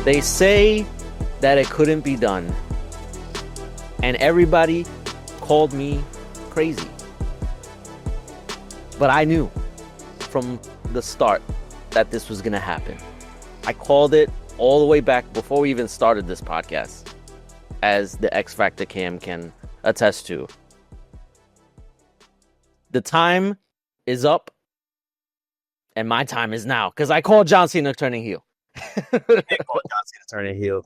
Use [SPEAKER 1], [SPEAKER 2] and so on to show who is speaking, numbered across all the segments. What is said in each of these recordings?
[SPEAKER 1] They say that it couldn't be done, and everybody called me crazy. But I knew from the start that this was going to happen. I called it all the way back before we even started this podcast, as the X Factor Cam can attest to. The time is up, and my time is now, because I called John Cena turning heel.
[SPEAKER 2] Turning heel.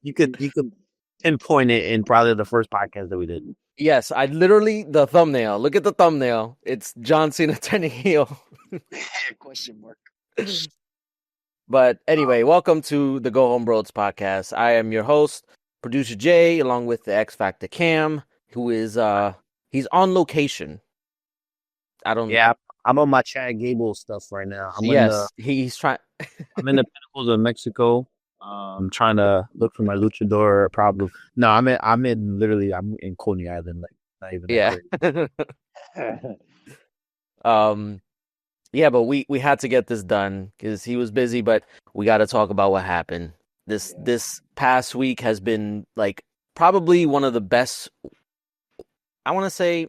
[SPEAKER 2] You could pinpoint it in probably the first podcast that we did.
[SPEAKER 1] Yes, I literally, the thumbnail. Look at the thumbnail. It's John Cena turning heel.
[SPEAKER 3] Question mark.
[SPEAKER 1] But anyway, welcome to the Go Home Bros podcast. I am your host, producer Jay, along with the X Factor Cam, who is he's on location.
[SPEAKER 2] I'm on my Chad Gable stuff right now.
[SPEAKER 1] He's trying.
[SPEAKER 2] I'm in the pinnacles of Mexico. I'm trying to look for my luchador problem. No, I'm in Coney Island, like not even.
[SPEAKER 1] Yeah. Yeah, but we had to get this done because he was busy, but we got to talk about what happened. This past week has been like probably one of the best. I want to say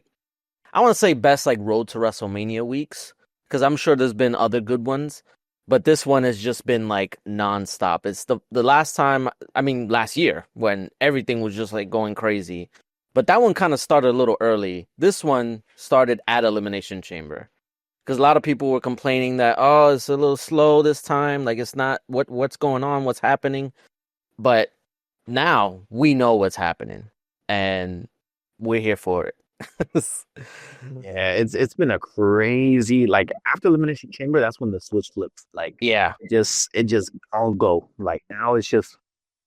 [SPEAKER 1] best like road to WrestleMania weeks, because I'm sure there's been other good ones, but this one has just been like nonstop. It's the last year when everything was just like going crazy, but that one kind of started a little early. This one started at Elimination Chamber, because a lot of people were complaining that, oh, it's a little slow this time, like it's not what's going on, what's happening. But now we know what's happening, and we're here for it.
[SPEAKER 2] Yeah, it's been a crazy, like after Elimination Chamber, that's when the switch flips. Like,
[SPEAKER 1] yeah,
[SPEAKER 2] it just all go. Like now it's just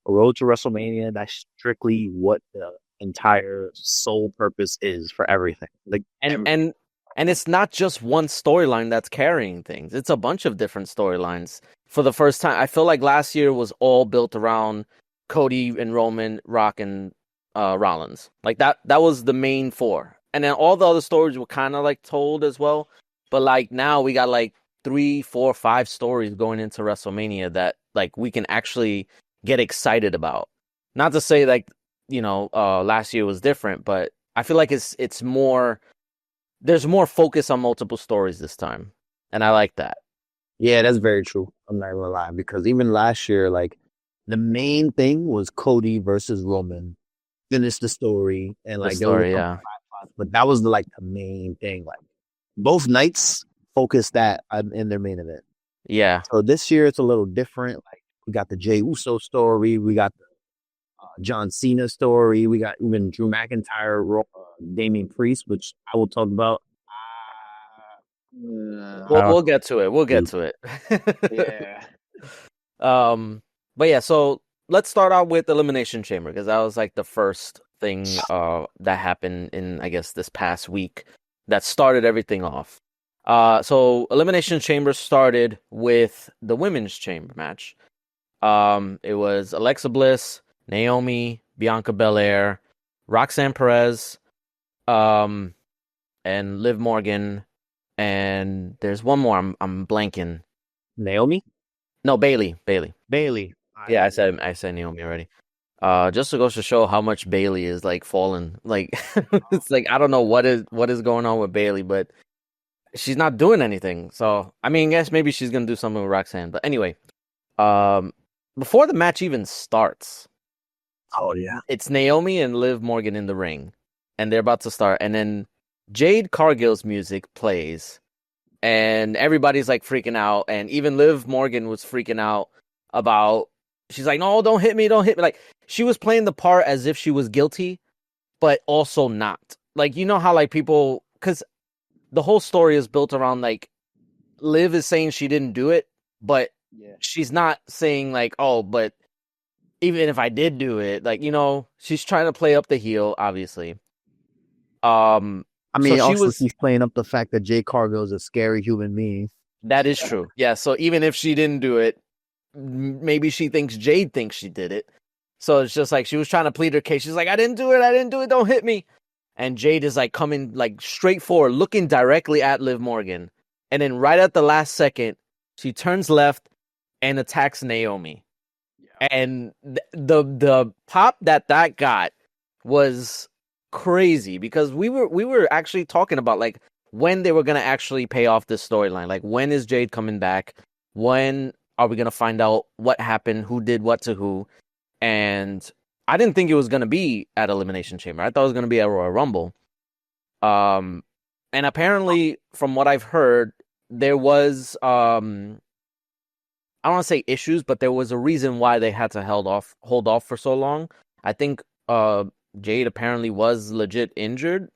[SPEAKER 2] a road to WrestleMania. That's strictly what the entire sole purpose is for everything. Like,
[SPEAKER 1] and it's not just one storyline that's carrying things. It's a bunch of different storylines. For the first time, I feel like last year was all built around Cody and Roman, Rock and Rollins. Like that was the main four. And then all the other stories were kind of like told as well. But like now we got like 3, 4, 5 stories going into WrestleMania that like we can actually get excited about. Not to say like, last year was different, but I feel like it's more, there's more focus on multiple stories this time. And I like that.
[SPEAKER 2] Yeah, that's very true. I'm not gonna lie, because even last year, like the main thing was Cody versus Roman. Finish the story and like but that was the main thing. Like both nights focused that in their main event.
[SPEAKER 1] Yeah.
[SPEAKER 2] So this year it's a little different. Like we got the Jey Uso story, we got the John Cena story, we got even Drew McIntyre, Damian Priest, which I will talk about.
[SPEAKER 1] We'll get to it. We'll get to it.
[SPEAKER 3] Yeah.
[SPEAKER 1] But yeah, so let's start out with Elimination Chamber, because that was like the first thing that happened in, I guess, this past week that started everything off. So Elimination Chamber started with the Women's Chamber match. It was Alexa Bliss, Naomi, Bianca Belair, Roxanne Perez, and Liv Morgan, and there's one more. I'm blanking.
[SPEAKER 2] Naomi?
[SPEAKER 1] No, Bailey. Yeah, I said Naomi already. Just to go to show how much Bailey is like fallen. Like it's like I don't know what is going on with Bailey, but she's not doing anything. So I mean, I guess maybe she's gonna do something with Roxanne. But anyway, before the match even starts,
[SPEAKER 2] oh yeah,
[SPEAKER 1] it's Naomi and Liv Morgan in the ring, and they're about to start, and then Jade Cargill's music plays, and everybody's like freaking out, and even Liv Morgan was freaking out about. She's like, no, don't hit me. Like, she was playing the part as if she was guilty, but also not. Like, you know how, like, people... Because the whole story is built around, like, Liv is saying she didn't do it, but she's not saying, like, oh, but even if I did do it, like, she's trying to play up the heel, obviously.
[SPEAKER 2] She's playing up the fact that Jade Cargill is a scary human being.
[SPEAKER 1] That is true. Yeah, so even if she didn't do it, maybe she thinks Jade thinks she did it. So it's just like she was trying to plead her case. She's like, I didn't do it, don't hit me. And Jade is like coming like straight forward, looking directly at Liv Morgan. And then right at the last second, she turns left and attacks Naomi. And the pop that got was crazy because we were actually talking about like when they were gonna actually pay off this storyline. Like when is Jade coming back? When are we gonna find out what happened? Who did what to who? And I didn't think it was gonna be at Elimination Chamber. I thought it was gonna be at Royal Rumble. And apparently, from what I've heard, there was I don't want to say issues, but there was a reason why they had to hold off for so long. I think Jade apparently was legit injured,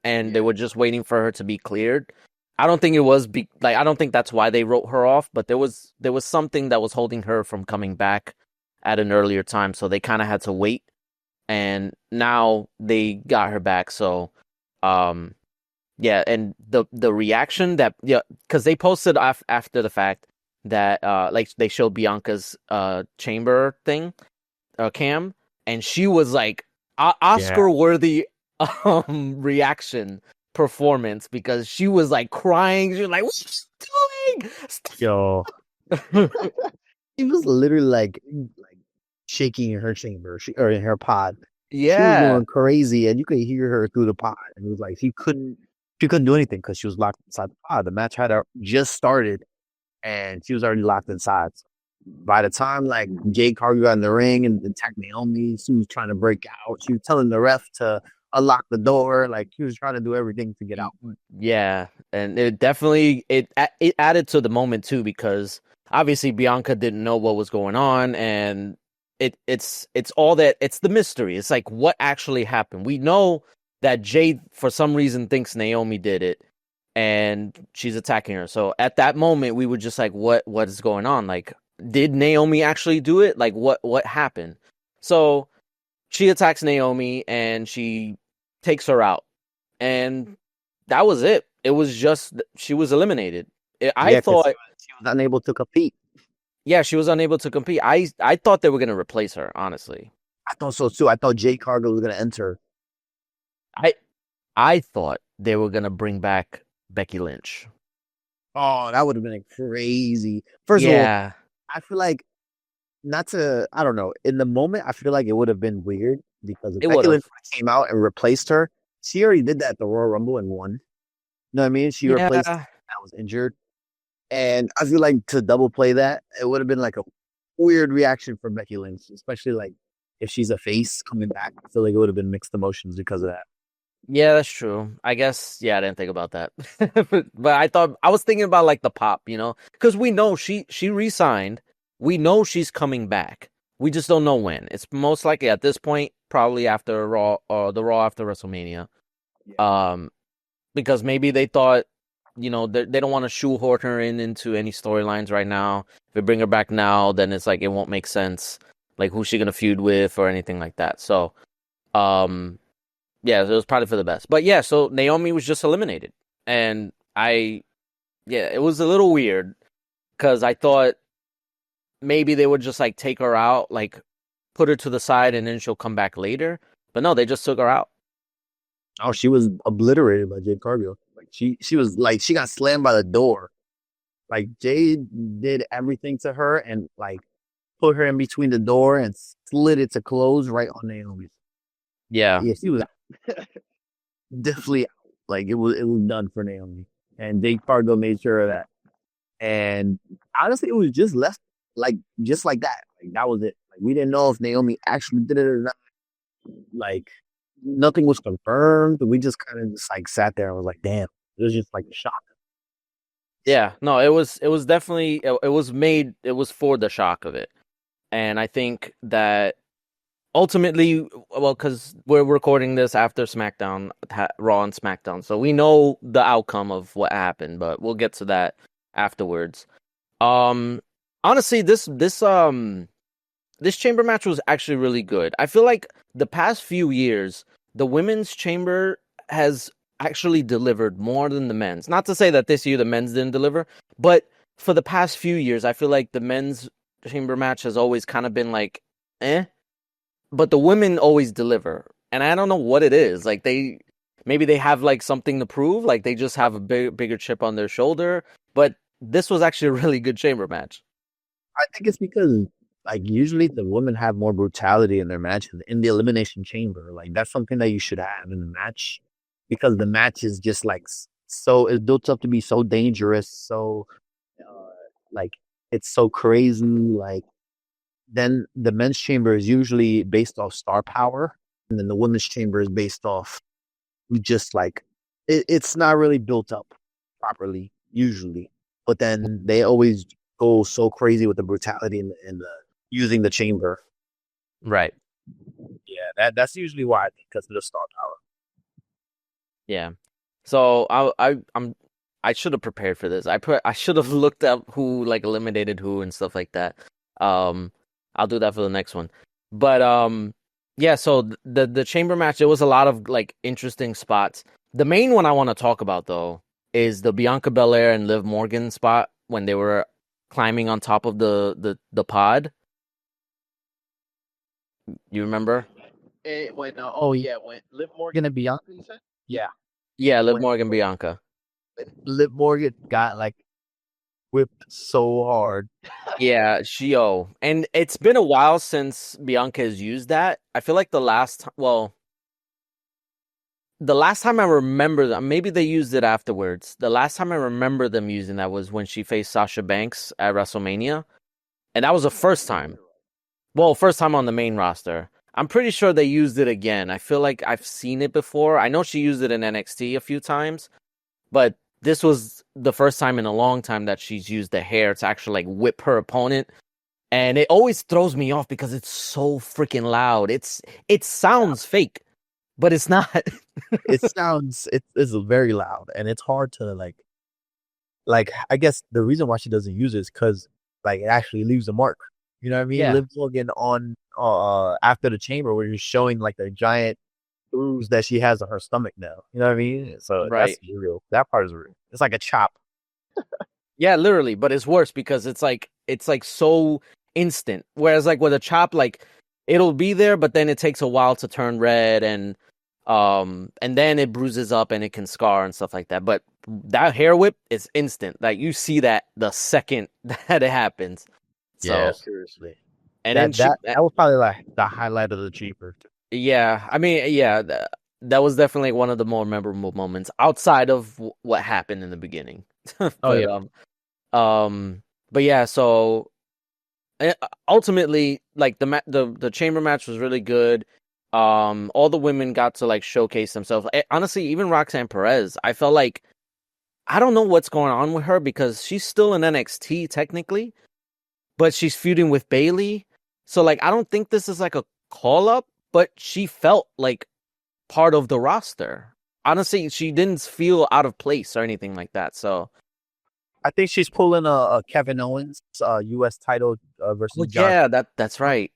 [SPEAKER 1] and they were just waiting for her to be cleared. I don't think it was I don't think that's why they wrote her off, but there was something that was holding her from coming back at an earlier time, so they kind of had to wait. And now they got her back, so yeah, and the reaction that because they posted after the fact that like they showed Bianca's chamber thing cam, and she was like Oscar worthy reaction performance because she was like crying. She was like, "What are you doing? Stop."
[SPEAKER 2] Yo, she was literally like shaking in her chamber, or in her pod. She was going crazy, and you could hear her through the pod. And it was like she couldn't do anything because she was locked inside the pod. The match had just started, and she was already locked inside. So by the time like Jade Cargill got in the ring and attacked Naomi, she was trying to break out. She was telling the ref to unlock the door. Like she was trying to do everything to get out.
[SPEAKER 1] Yeah, and it definitely it added to the moment too because obviously Bianca didn't know what was going on, and it's all that it's the mystery. It's like what actually happened. We know that Jade for some reason thinks Naomi did it, and she's attacking her. So at that moment, we were just like, what is going on? Like, did Naomi actually do it? Like, what happened? So she attacks Naomi and she takes her out, and that was it. It was just she was eliminated. I thought
[SPEAKER 2] she was unable to compete.
[SPEAKER 1] Yeah, she was unable to compete. I thought they were gonna replace her. Honestly,
[SPEAKER 2] I thought so too. I thought Jade Cargill was gonna enter.
[SPEAKER 1] I thought they were gonna bring back Becky Lynch.
[SPEAKER 2] Oh, that would have been crazy. First of all, I feel like I don't know. In the moment, I feel like it would have been weird because if Becky Lynch came out and replaced her, she already did that at the Royal Rumble and won. You know what I mean? She replaced that was injured. And I feel like to double play that, it would have been like a weird reaction for Becky Lynch, especially like if she's a face coming back. I feel like it would have been mixed emotions because of that.
[SPEAKER 1] Yeah, that's true. I guess, I didn't think about that. But I was thinking about like the pop, because we know she re-signed. We know she's coming back. We just don't know when. It's most likely at this point, probably after Raw or the Raw after WrestleMania. Because maybe they thought, they don't want to shoehorn her into any storylines right now. If they bring her back now, then it's like it won't make sense. Like who's she gonna feud with or anything like that. So, yeah, it was probably for the best. But yeah, so Naomi was just eliminated, and it was a little weird because I thought maybe they would just like take her out, like put her to the side, and then she'll come back later. But no, they just took her out.
[SPEAKER 2] Oh, she was obliterated by Jade Cargill. Like she was like she got slammed by the door. Like Jade did everything to her and like put her in between the door and slid it to close right on Naomi.
[SPEAKER 1] Yeah,
[SPEAKER 2] she was definitely like it was done for Naomi, and Jade Cargill made sure of that. And honestly, it was just left just like that. Like that was it. Like we didn't know if Naomi actually did it or not. Like nothing was confirmed. We just kind of just like sat there and was like, damn, it was just like a shock.
[SPEAKER 1] Yeah, no, it was definitely it was for the shock of it. And I think that ultimately, well, because we're recording this after SmackDown, Raw and SmackDown, so we know the outcome of what happened, but we'll get to that afterwards. Honestly, this chamber match was actually really good. I feel like the past few years, the women's chamber has actually delivered more than the men's. Not to say that this year the men's didn't deliver, but for the past few years, I feel like the men's chamber match has always kind of been like, but the women always deliver. And I don't know what it is. Like maybe they have like something to prove, like they just have a bigger chip on their shoulder, but this was actually a really good chamber match.
[SPEAKER 2] I think it's because like usually the women have more brutality in their matches in the Elimination Chamber. Like that's something that you should have in the match because the match is just like so it's built up to be so dangerous, so uh, like it's so crazy. Like then the men's chamber is usually based off star power, and then the women's chamber is based off just like it's not really built up properly usually. But then they always go so crazy with the brutality and the using the chamber.
[SPEAKER 1] Right.
[SPEAKER 2] Yeah, that's usually why because of the star power.
[SPEAKER 1] Yeah. So I should have prepared for this. I should have looked up who like eliminated who and stuff like that. I'll do that for the next one. But yeah, so the chamber match, there was a lot of like interesting spots. The main one I want to talk about though is the Bianca Belair and Liv Morgan spot when they were climbing on top of the pod. You remember?
[SPEAKER 2] When Liv Morgan and Bianca, you said? Yeah.
[SPEAKER 1] Yeah, Liv Morgan, Bianca.
[SPEAKER 2] Liv Morgan got like whipped so hard.
[SPEAKER 1] Yeah, and it's been a while since Bianca has used that. I feel like the last time I remember them, maybe they used it afterwards. The last time I remember them using that was when she faced Sasha Banks at WrestleMania, and that was the first time. Well, first time on the main roster. I'm pretty sure they used it again. I feel like I've seen it before. I know she used it in NXT a few times, but this was the first time in a long time that she's used the hair to actually like whip her opponent. And it always throws me off because it's so freaking loud. It sounds fake, but it's not.
[SPEAKER 2] It's very loud and it's hard to like I guess the reason why she doesn't use it is because like it actually leaves a mark. You know what I mean?
[SPEAKER 1] Yeah.
[SPEAKER 2] Liv Morgan on after the chamber where you're showing like the giant bruise that she has on her stomach now. You know what I mean? So
[SPEAKER 1] Right.
[SPEAKER 2] that's real. That part is real. It's like a chop.
[SPEAKER 1] Yeah, literally, but it's worse because it's like so instant. Whereas like with a chop, like it'll be there, but then it takes a while to turn red and then it bruises up and it can scar and stuff like that. But that hair whip is instant. Like you see that the second that it happens.
[SPEAKER 2] Yeah,
[SPEAKER 1] So
[SPEAKER 2] seriously.
[SPEAKER 1] and
[SPEAKER 2] That was probably like the highlight of the chamber.
[SPEAKER 1] yeah, I mean, yeah, that was definitely one of the more memorable moments outside of what happened in the beginning. But but yeah, so ultimately, like the chamber match was really good. All the women got to like showcase themselves. Honestly, even Roxanne Perez, I felt like I don't know what's going on with her because she's still in NXT technically, but she's feuding with Bayley. So like I don't think this is like a call up, but she felt like part of the roster. Honestly, she didn't feel out of place or anything like that. So
[SPEAKER 2] I think she's pulling a Kevin Owens U.S. title versus John.
[SPEAKER 1] Yeah, that's right.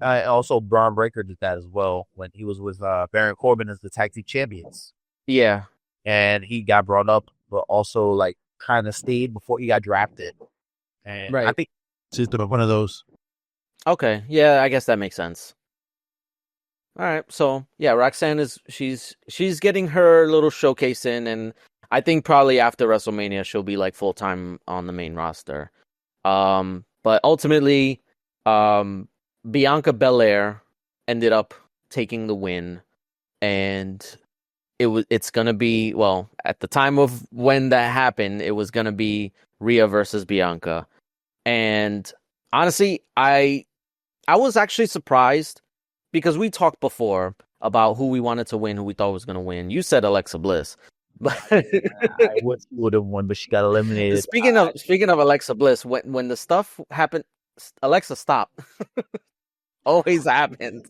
[SPEAKER 2] Also, Braun Breaker did that as well when he was with Baron Corbin as the tag team champions.
[SPEAKER 1] Yeah,
[SPEAKER 2] and he got brought up, but also like kind of stayed before he got drafted. And I think she's one of those.
[SPEAKER 1] Okay, yeah, I guess that makes sense. All right, so yeah, Roxanne she's getting her little showcase in, and I think probably after WrestleMania she'll be like full time on the main roster. But ultimately, Bianca Belair ended up taking the win, and it's gonna be, well, at the time of when that happened, it was gonna be Rhea versus Bianca, and honestly, I was actually surprised because we talked before about who we wanted to win, who we thought was gonna win. You said Alexa Bliss. But
[SPEAKER 2] I would have won, but she got eliminated.
[SPEAKER 1] Speaking of Alexa Bliss, when the stuff happened, Alexa, stop. Always happens.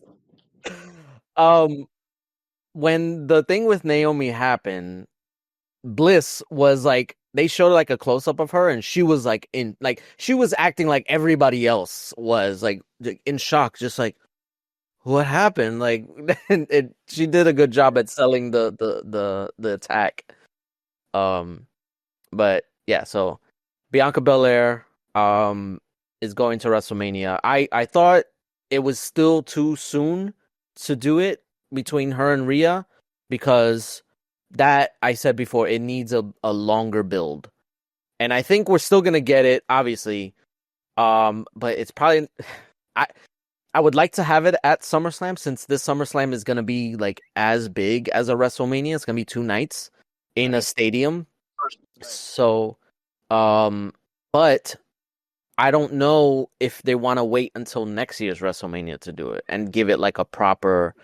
[SPEAKER 1] When the thing with Naomi happened, Bliss was like, they showed like a close up of her, and she was like she was acting like everybody else was like in shock, just like, what happened? Like, she did a good job at selling the attack. But yeah, so Bianca Belair is going to WrestleMania. I thought it was still too soon to do it between her and Rhea because that, I said before, it needs a longer build. And I think we're still gonna get it, obviously. But it's probably I would like to have it at SummerSlam since this SummerSlam is gonna be like as big as a WrestleMania. It's gonna be 2 nights in a stadium. So, but I don't know if they want to wait until next year's WrestleMania to do it and give it like a proper.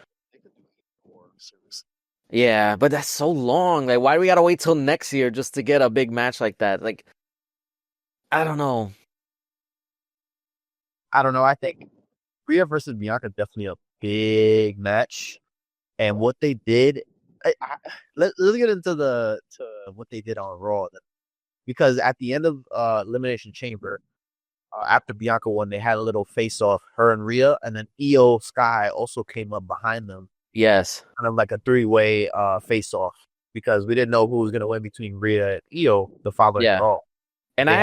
[SPEAKER 1] Yeah, but that's so long. Like, why do we gotta wait till next year just to get a big match like that? Like, I don't know.
[SPEAKER 2] I think Rhea versus Bianca definitely a big match, and what they did. Let's get into what they did on Raw, because at the end of Elimination Chamber, after Bianca won, they had a little face off, her and Rhea, and then Io Sky also came up behind them.
[SPEAKER 1] Yes,
[SPEAKER 2] kind of like a 3-way face off, because we didn't know who was going to win between Rhea and Io the following Raw.
[SPEAKER 1] And I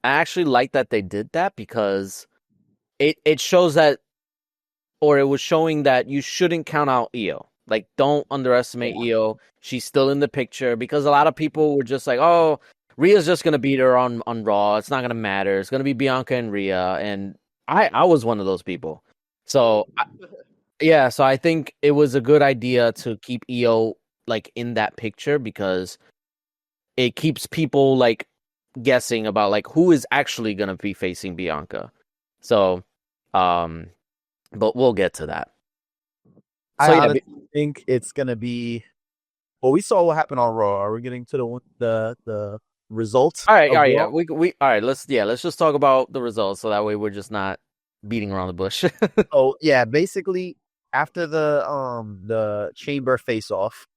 [SPEAKER 1] actually like that they did that because it shows that, or it was showing that you shouldn't count out Io. Like, don't underestimate Io. She's still in the picture, because a lot of people were just like, oh, Rhea's just gonna beat her on Raw. It's not gonna matter. It's gonna be Bianca and Rhea, and I was one of those people. So so I think it was a good idea to keep Io like in that picture, because it keeps people like guessing about like who is actually gonna be facing Bianca. So, but we'll get to that.
[SPEAKER 2] I honestly think it's gonna be. Well, we saw what happened on Raw. Are we getting to the results?
[SPEAKER 1] All right, yeah. We all right. Let's just talk about the results, so that way we're just not beating around the bush.
[SPEAKER 2] Oh yeah, basically after the Chamber face off,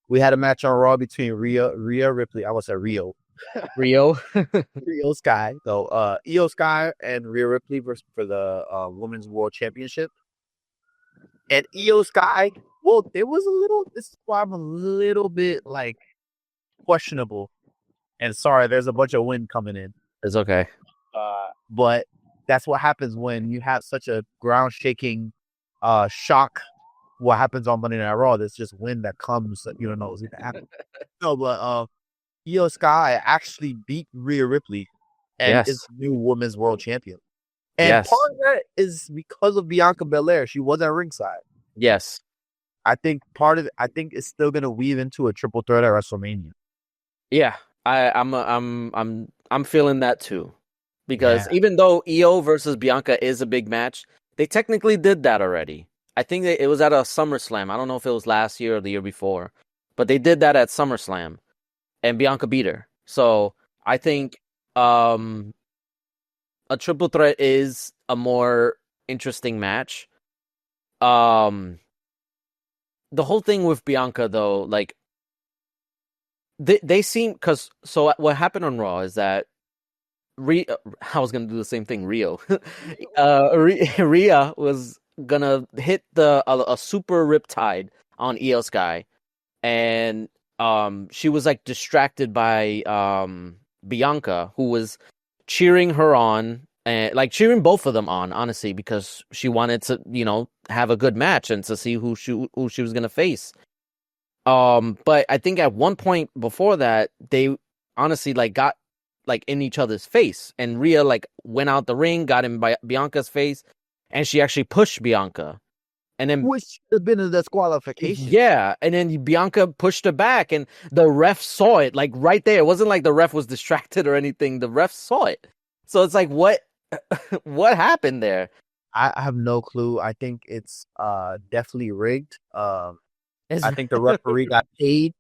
[SPEAKER 2] we had a match on Raw between Rhea Ripley. I was at Rio Sky. So Io Sky and Rhea Ripley for the Women's World Championship. And Io Sky, well, there was a little. This is why I'm a little bit like questionable. And sorry, there's a bunch of wind coming in.
[SPEAKER 1] It's okay.
[SPEAKER 2] But that's what happens when you have such a ground shaking shock. What happens on Monday Night Raw? There's just wind that comes that you don't know is going to happen. No, but Io Sky actually beat Rhea Ripley and is the new Women's World Champion. And part of that is because of Bianca Belair. She was at ringside.
[SPEAKER 1] Yes.
[SPEAKER 2] I think it's still gonna weave into a triple threat at WrestleMania.
[SPEAKER 1] Yeah. I'm feeling that too. Because even though Io versus Bianca is a big match, they technically did that already. I think it was at a SummerSlam. I don't know if it was last year or the year before, but they did that at SummerSlam, and Bianca beat her. So I think a triple threat is a more interesting match. The whole thing with Bianca, though, like they seem so what happened on Raw is that I was gonna do the same thing. Rhea was gonna hit a super riptide on Io Sky, and she was like distracted by Bianca, who was cheering her on, and like cheering both of them on, honestly, because she wanted to, have a good match and to see who she was gonna face. But I think at one point before that, they honestly like got like in each other's face, and Rhea like went out the ring, got in by Bianca's face, and she actually pushed Bianca. And then,
[SPEAKER 2] which should have been a disqualification.
[SPEAKER 1] Yeah, and then Bianca pushed her back, and the ref saw it like right there. It wasn't like the ref was distracted or anything. The ref saw it, so it's like what happened there?
[SPEAKER 2] I have no clue. I think it's definitely rigged. I think the referee got paid.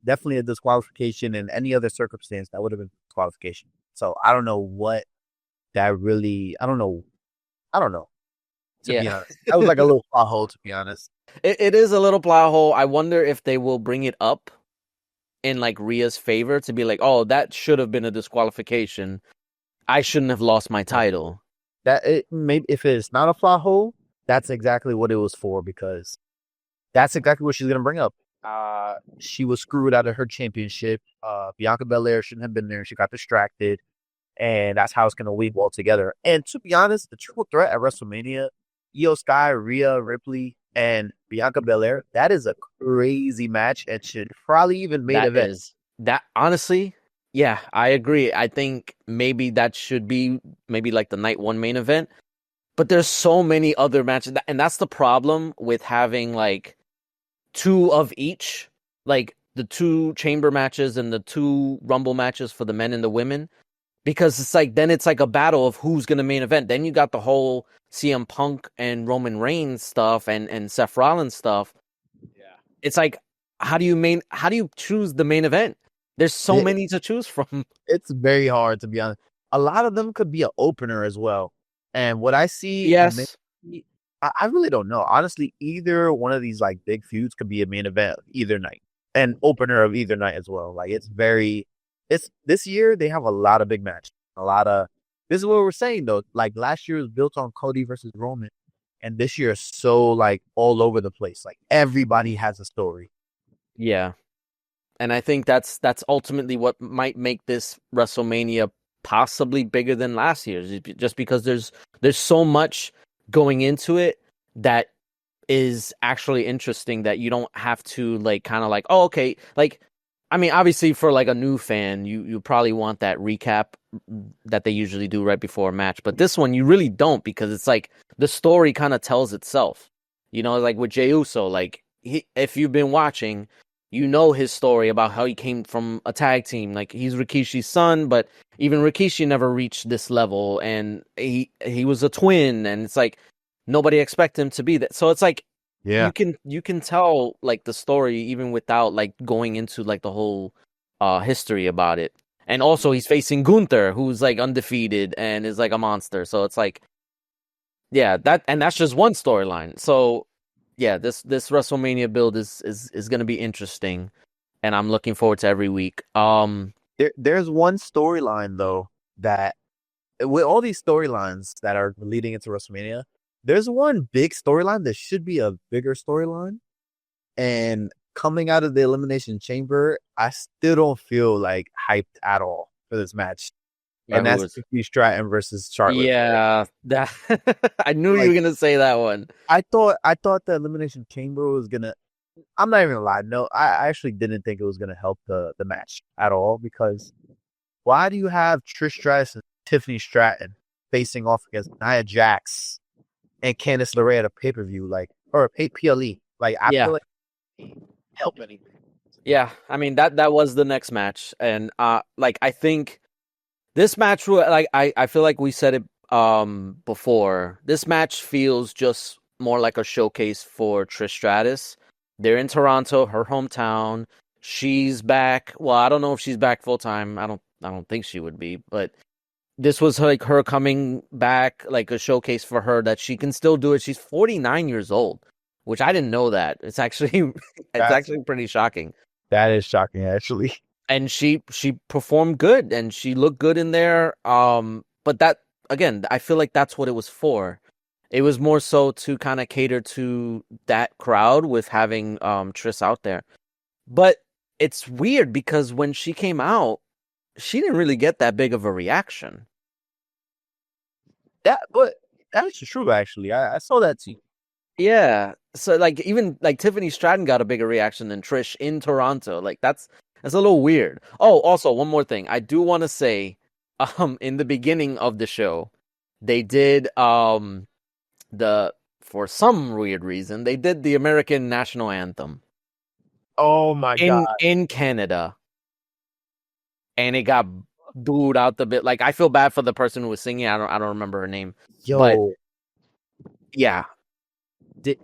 [SPEAKER 2] Definitely a disqualification. In any other circumstance, that would have been disqualification. So I don't know what that really. I don't know. To be honest, that was like a little plot hole. To be honest,
[SPEAKER 1] it is a little plot hole. I wonder if they will bring it up in like Rhea's favor to be like, oh, that should have been a disqualification. I shouldn't have lost my title.
[SPEAKER 2] Maybe if it's not a plot hole, that's exactly what it was for, because that's exactly what she's gonna bring up. She was screwed out of her championship. Bianca Belair shouldn't have been there. She got distracted, and that's how it's gonna weave all together. And to be honest, the triple threat at WrestleMania, Io Sky, Rhea Ripley, and Bianca Belair, that is a crazy match and should probably even main event.
[SPEAKER 1] That honestly, Yeah, I agree. I think maybe that should be maybe like the night one main event. But there's so many other matches, and that's the problem with having like two of each, like the two chamber matches and the two rumble matches for the men and the women, because it's like then it's like a battle of who's gonna main event. Then you got the whole CM Punk and Roman Reigns stuff and Seth Rollins stuff.
[SPEAKER 3] Yeah.
[SPEAKER 1] It's like how do you choose the main event? There's so many to choose from.
[SPEAKER 2] It's very hard, to be honest. A lot of them could be an opener as well. And what I see,
[SPEAKER 1] Yes.
[SPEAKER 2] I really don't know. Honestly, either one of these like big feuds could be a main event either night, and opener of either night as well. Like it's this year they have a lot of big matches. This is what we're saying though. Like last year was built on Cody versus Roman, and this year is so like all over the place. Like everybody has a story.
[SPEAKER 1] Yeah. And I think that's ultimately what might make this WrestleMania possibly bigger than last year's, just because there's so much going into it that is actually interesting that you don't have to like kind of like, oh, okay, like I mean, obviously for like a new fan, you probably want that recap that they usually do right before a match, but this one you really don't, because it's like the story kind of tells itself. You know, like with Jey Uso, like if you've been watching, you know his story about how he came from a tag team. Like he's Rikishi's son, but even Rikishi never reached this level, and he was a twin, and it's like nobody expected him to be that. So it's like you can tell like the story even without like going into like the whole history about it. And also he's facing Gunther, who's like undefeated and is like a monster. So it's like yeah, that's just one storyline. So yeah, this WrestleMania build is going to be interesting, and I'm looking forward to every week.
[SPEAKER 2] There's one storyline though that with all these storylines that are leading into WrestleMania, there's one big storyline that should be a bigger storyline, and coming out of the Elimination Chamber, I still don't feel like hyped at all for this match. And that's Tiffany Stratton versus Charlotte.
[SPEAKER 1] Yeah, that I knew you were gonna say that one.
[SPEAKER 2] I thought the Elimination Chamber was gonna. I'm not even gonna lie. No, I actually didn't think it was gonna help the match at all, because why do you have Trish Stratus and Tiffany Stratton facing off against Nia Jax and Candice LeRae at a pay-per-view, or a PLE? Like I feel like help anything.
[SPEAKER 1] Yeah, I mean that was the next match, and like I think. This match, like I feel like we said it before. This match feels just more like a showcase for Trish Stratus. They're in Toronto, her hometown. She's back. Well, I don't know if she's back full time. I don't think she would be, but this was like her coming back, like a showcase for her that she can still do it. She's 49 years old, which I didn't know that. It's actually actually pretty shocking.
[SPEAKER 2] That is shocking, actually.
[SPEAKER 1] And she performed good, and she looked good in there. But that again, I feel like that's what it was for. It was more so to kind of cater to that crowd with having Trish out there. But it's weird because when she came out, she didn't really get that big of a reaction.
[SPEAKER 2] But that's true, actually. I saw that too.
[SPEAKER 1] Yeah. So like even like Tiffany Stratton got a bigger reaction than Trish in Toronto. Like that's a little weird. Oh, also one more thing. I do want to say, in the beginning of the show, they did for some weird reason, they did the American national anthem.
[SPEAKER 2] Oh my god.
[SPEAKER 1] In Canada. And it got booed out the bit. Like I feel bad for the person who was singing. I don't remember her name. But yeah.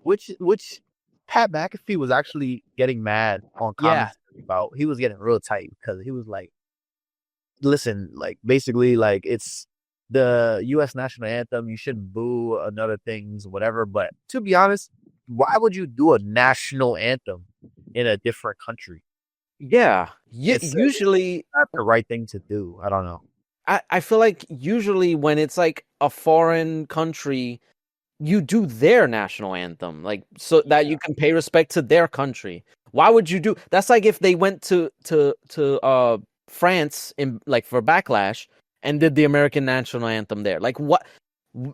[SPEAKER 2] Which Pat McAfee was actually getting mad on commentary about. He was getting real tight because he was like, listen, like basically like it's the US national anthem, you shouldn't boo and other things, whatever. But to be honest, why would you do a national anthem in a different country?
[SPEAKER 1] Yeah. Usually
[SPEAKER 2] it's not the right thing to do. I don't know.
[SPEAKER 1] I feel like usually when it's like a foreign country, you do their national anthem, like so that you can pay respect to their country. Why would you do? That's like if they went to France in like for Backlash and did the American national anthem there. Like what?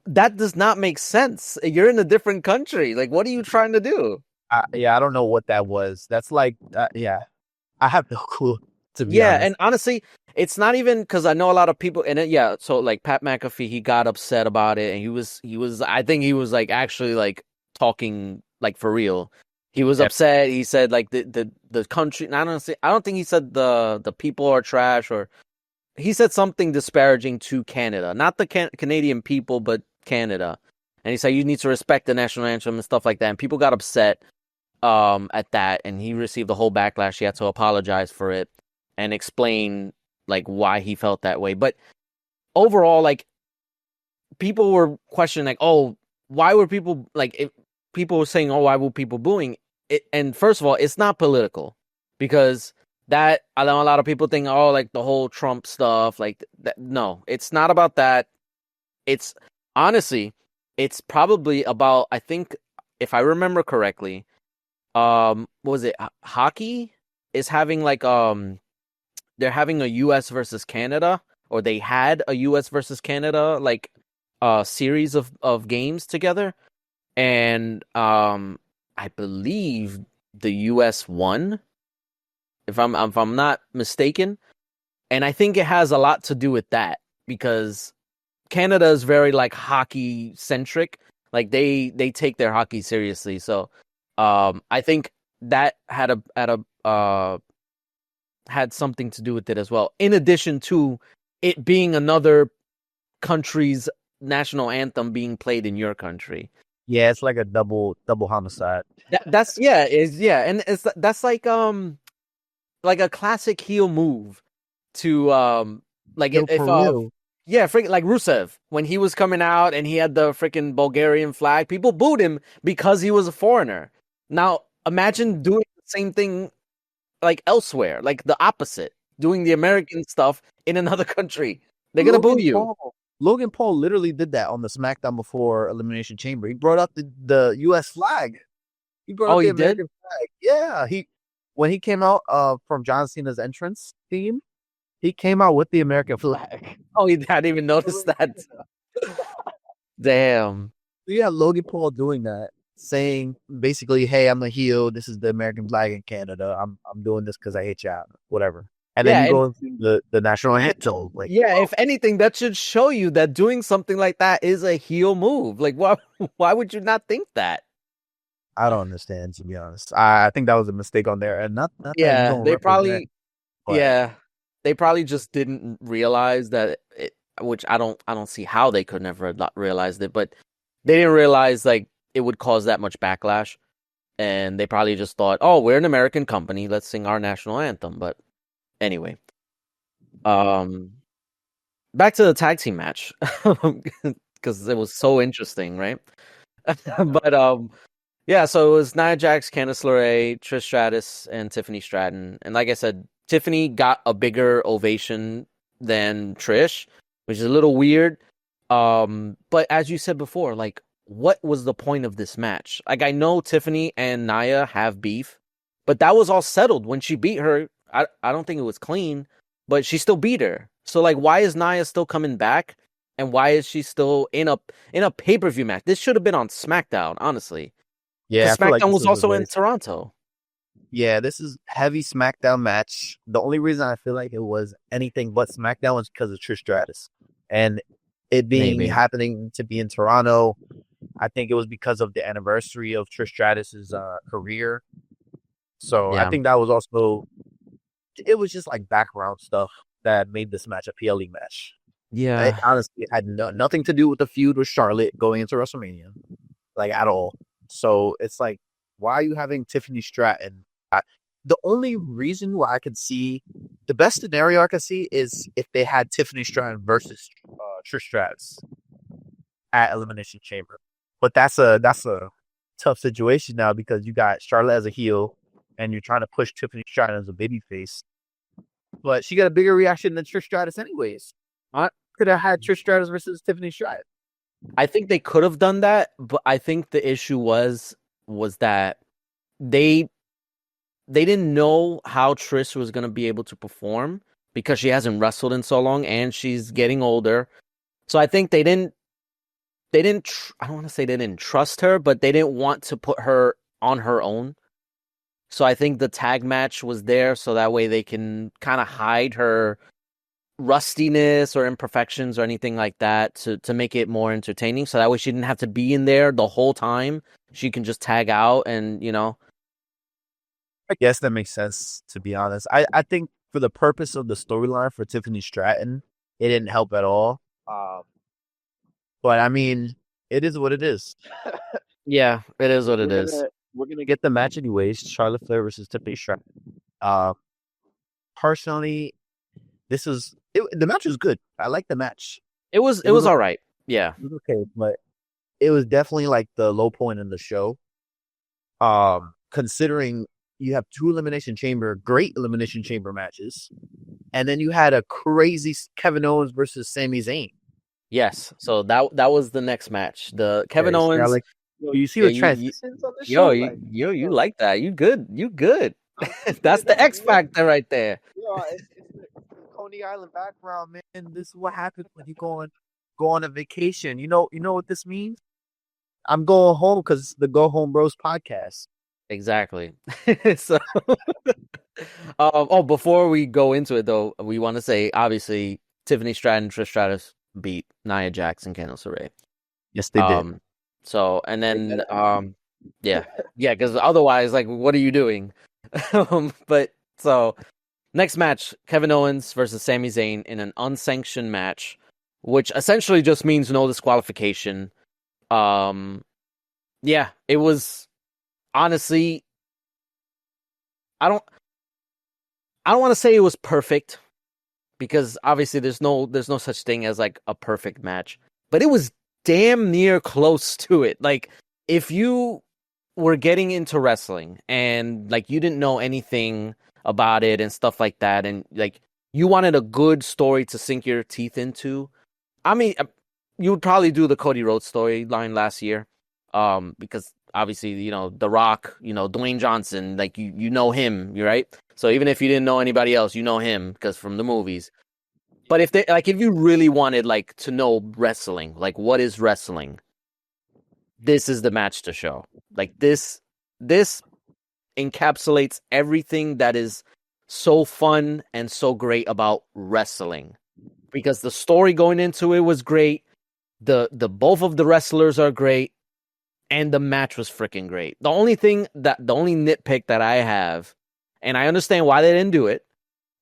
[SPEAKER 1] That does not make sense. You're in a different country. Like what are you trying to do?
[SPEAKER 2] I don't know what that was. That's like I have no clue. To be honest.
[SPEAKER 1] And honestly, it's not even because I know a lot of people, and yeah. So like Pat McAfee, he got upset about it, and he was. I think he was like actually like talking like for real. He was upset. He said like the country. I don't think he said the people are trash, or he said something disparaging to Canada, not the Canadian people, but Canada. And he said you need to respect the national anthem and stuff like that. And people got upset at that, and he received a whole backlash. He had to apologize for it and explain like why he felt that way. But overall, like people were questioning, like, oh, why were people like? If people were saying, oh, why were people booing it? And first of all, it's not political because that I know a lot of people think, oh, like the whole Trump stuff, like that. No, it's not about that. It's honestly, it's probably about. I think if I remember correctly, what was it? Hockey is having like they're having a U.S. versus Canada, or they had a U.S. versus Canada like series of games together, and I believe the U.S. won, if I'm not mistaken, and I think it has a lot to do with that because Canada is very like hockey centric, like they take their hockey seriously, so I think that had something to do with it as well. In addition to it being another country's national anthem being played in your country.
[SPEAKER 2] Yeah, it's like a double homicide.
[SPEAKER 1] That's and that's like a classic heel move to like
[SPEAKER 2] Yo,
[SPEAKER 1] if
[SPEAKER 2] for real.
[SPEAKER 1] yeah, like Rusev when he was coming out and he had the freaking Bulgarian flag, people booed him because he was a foreigner. Now imagine doing the same thing like elsewhere, like the opposite, doing the American stuff in another country. They're gonna boo you.
[SPEAKER 2] Logan Paul literally did that on the SmackDown before Elimination Chamber. He brought up the U.S. flag. He brought up the American flag. Yeah, when he came out from John Cena's entrance theme, he came out with the American flag.
[SPEAKER 1] Oh, he hadn't even noticed that. Damn.
[SPEAKER 2] Yeah, Logan Paul doing that, saying basically, "Hey, I'm the heel. This is the American flag in Canada. I'm doing this because I hate y'all. Whatever." And then you go into the national anthem. Like,
[SPEAKER 1] if anything, that should show you that doing something like that is a heel move. Like, why would you not think that?
[SPEAKER 2] I don't understand, to be honest. I think that was a mistake on there, and not that
[SPEAKER 1] they probably,
[SPEAKER 2] but...
[SPEAKER 1] they probably just didn't realize that it, which I don't see how they could never have realized it, but they didn't realize like it would cause that much backlash, and they probably just thought, oh, we're an American company, let's sing our national anthem. But anyway, back to the tag team match because it was so interesting, right? But yeah, so it was Nia Jax, Candice LeRae, Trish Stratus, and Tiffany Stratton. And like I said, Tiffany got a bigger ovation than Trish, which is a little weird. But as you said before, like, what was the point of this match? Like, I know Tiffany and Nia have beef, but that was all settled when she beat her. I don't think it was clean, but she still beat her. So like, why is Nia still coming back? And why is she still in a pay-per-view match? This should have been on SmackDown, honestly.
[SPEAKER 2] Yeah,
[SPEAKER 1] SmackDown was also in Toronto.
[SPEAKER 2] Yeah, this is heavy SmackDown match. The only reason I feel like it was anything but SmackDown was because of Trish Stratus. And it happening to be in Toronto, I think it was because of the anniversary of Trish Stratus's career. So I think that was also, it was just like background stuff that made this match a PLE match.
[SPEAKER 1] Yeah.
[SPEAKER 2] It honestly had nothing to do with the feud with Charlotte going into WrestleMania, like at all. So it's like, why are you having Tiffany Stratton? The only reason why I could see, the best scenario I could see is if they had Tiffany Stratton versus Trish Stratus at Elimination Chamber. But that's a tough situation now because you got Charlotte as a heel and you're trying to push Tiffany Stratton as a babyface. But she got a bigger reaction than Trish Stratus anyways. Could have had Trish Stratus versus Tiffany Stratton.
[SPEAKER 1] I think they could have done that, but I think the issue was that they didn't know how Trish was going to be able to perform because she hasn't wrestled in so long and she's getting older. So I think they didn't I don't want to say they didn't trust her, but they didn't want to put her on her own. So I think the tag match was there so that way they can kind of hide her rustiness or imperfections or anything like that to make it more entertaining. So that way she didn't have to be in there the whole time. She can just tag out and,
[SPEAKER 2] I guess that makes sense, to be honest. I think for the purpose of the storyline for Tiffany Stratton, it didn't help at all. But I mean, it is what it is.
[SPEAKER 1] Yeah, it is what it is.
[SPEAKER 2] We're gonna get the match anyways. Charlotte Flair versus Tiffany Stratton. Personally, the match was good. I like the match.
[SPEAKER 1] It was all right. Yeah.
[SPEAKER 2] It was okay, but it was definitely like the low point in the show. Considering you have great Elimination Chamber matches, and then you had a crazy Kevin Owens versus Sami Zayn.
[SPEAKER 1] Yes, so that was the next match. The Kevin Owens.
[SPEAKER 2] You see the transitions on the show.
[SPEAKER 1] You like that? You good? That's the X factor right there.
[SPEAKER 2] It's the Coney Island background, man. This is what happens when you go on a vacation. You know what this means? I'm going home because it's the Go Home Bros podcast.
[SPEAKER 1] Exactly. So, before we go into it, though, we want to say, obviously, Tiffany Stratton, Trish Stratus beat Nia Jax and Candice LeRae.
[SPEAKER 2] Yes, they did.
[SPEAKER 1] So, and then, yeah, because otherwise, like, what are you doing? But so, next match, Kevin Owens versus Sami Zayn in an unsanctioned match, which essentially just means no disqualification. Yeah, it was honestly, I don't want to say it was perfect because obviously there's no such thing as like a perfect match, but it was damn near close to it. Like, if you were getting into wrestling and like you didn't know anything about it and stuff like that, and like you wanted a good story to sink your teeth into, I mean, you would probably do the Cody Rhodes storyline last year, because obviously, The Rock, Dwayne Johnson, like you know him, you're right. So even if you didn't know anybody else, you know him because from the movies. But if you really wanted like to know wrestling, like what is wrestling, this is the match to show. Like this encapsulates everything that is so fun and so great about wrestling. Because the story going into it was great. The both of the wrestlers are great, and the match was freaking great. The only nitpick that I have, and I understand why they didn't do it,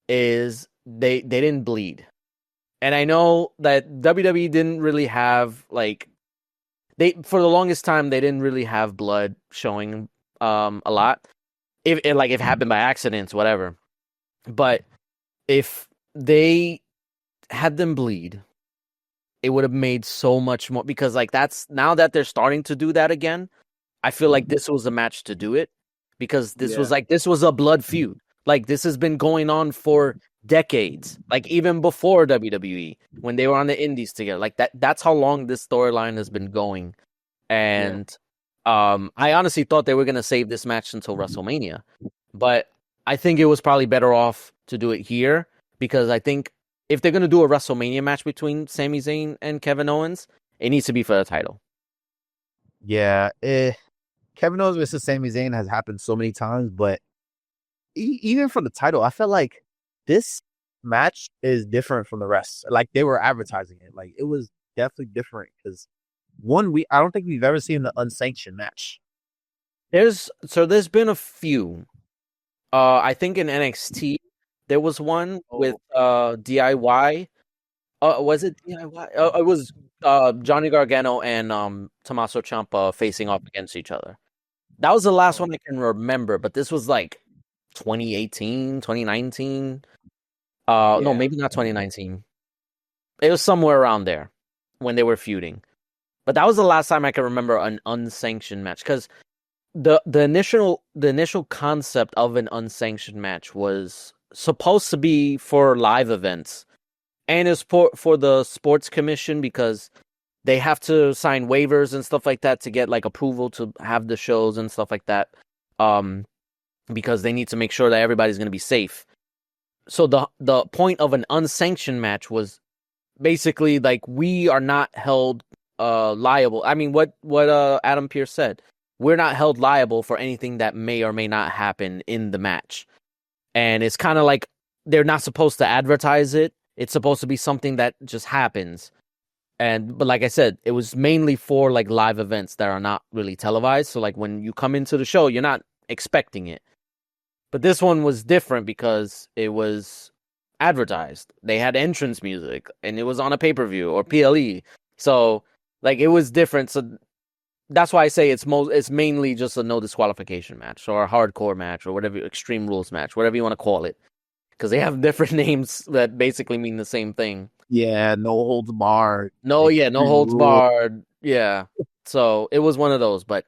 [SPEAKER 1] is they didn't bleed. And I know that WWE didn't really have for the longest time they didn't really have blood showing a lot. If it happened by accidents, whatever. But if they had them bleed, it would have made so much more, because that's now that they're starting to do that again. I feel like this was a match to do it, because this was a blood feud. Like, this has been going on for decades, like even before WWE, when they were on the indies together. Like that's how long this storyline has been going. And I honestly thought they were going to save this match until WrestleMania, but I think it was probably better off to do it here, because I think if they're going to do a WrestleMania match between Sami Zayn and Kevin Owens, it needs to be for the title.
[SPEAKER 2] Yeah, Kevin Owens versus Sami Zayn has happened so many times, but even for the title, I felt like this match is different from the rest. Like, they were advertising it. Like, it was definitely different, because I don't think we've ever seen an unsanctioned match.
[SPEAKER 1] There's been a few. I think in NXT there was one with DIY. Was it DIY? It was Johnny Gargano and Tommaso Ciampa facing off against each other. That was the last one I can remember, but this was like 2018, 2019. No, maybe not 2019. It was somewhere around there when they were feuding. But that was the last time I can remember an unsanctioned match, because the initial concept of an unsanctioned match was supposed to be for live events, and it's for the sports commission, because they have to sign waivers and stuff like that to get like approval to have the shows and stuff like that, because they need to make sure that everybody's going to be safe. So the point of an unsanctioned match was basically like, we are not held liable. I mean, what Adam Pearce said, we're not held liable for anything that may or may not happen in the match. And it's kind of like they're not supposed to advertise it It's supposed to be something that just happens. But like I said, it was mainly for like live events that are not really televised. So like when you come into the show, you're not expecting it. But this one was different because it was advertised. They had entrance music and it was on a pay-per-view or PLE. So like it was different. So that's why I say it's mainly just a no disqualification match or a hardcore match or whatever, extreme rules match, whatever you want to call it. Because they have different names that basically mean the same thing.
[SPEAKER 2] Yeah, no holds barred.
[SPEAKER 1] No holds barred. Yeah. So it was one of those, but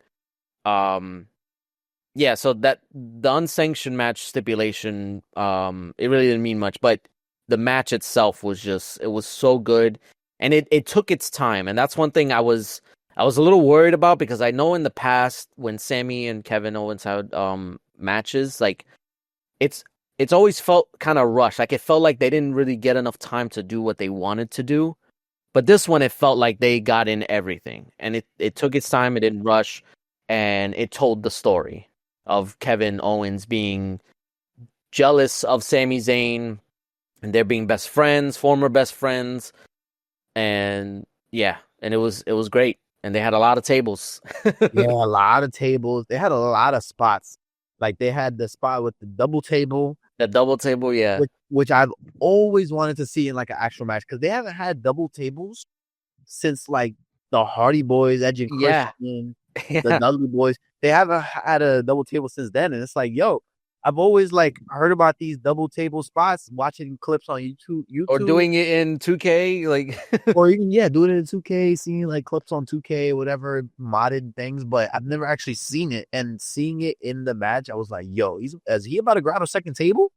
[SPEAKER 1] yeah, so that the unsanctioned match stipulation, it really didn't mean much, but the match itself was it was so good, and it took its time, and that's one thing I was a little worried about, because I know in the past when Sami and Kevin Owens had matches, like it's always felt kind of rushed. Like it felt like they didn't really get enough time to do what they wanted to do. But this one, it felt like they got in everything, and it took its time. It didn't rush, and it told the story of Kevin Owens being jealous of Sami Zayn, and they're being best friends, former best friends, and yeah, and it was great, and they had a lot of tables.
[SPEAKER 2] Yeah, a lot of tables. They had a lot of spots. Like they had the spot with the double table.
[SPEAKER 1] The double table, yeah.
[SPEAKER 2] Which I've always wanted to see in like an actual match, because they haven't had double tables since like the Hardy Boys, Edge and Christian, the Dudley Boys. They haven't had a double table since then, and it's like, yo, I've always like heard about these double table spots, watching clips on YouTube,
[SPEAKER 1] or doing it in 2K, like,
[SPEAKER 2] or even doing it in 2K, seeing like clips on 2K, whatever modded things. But I've never actually seen it, and seeing it in the match, I was like, yo, is he about to grab a second table?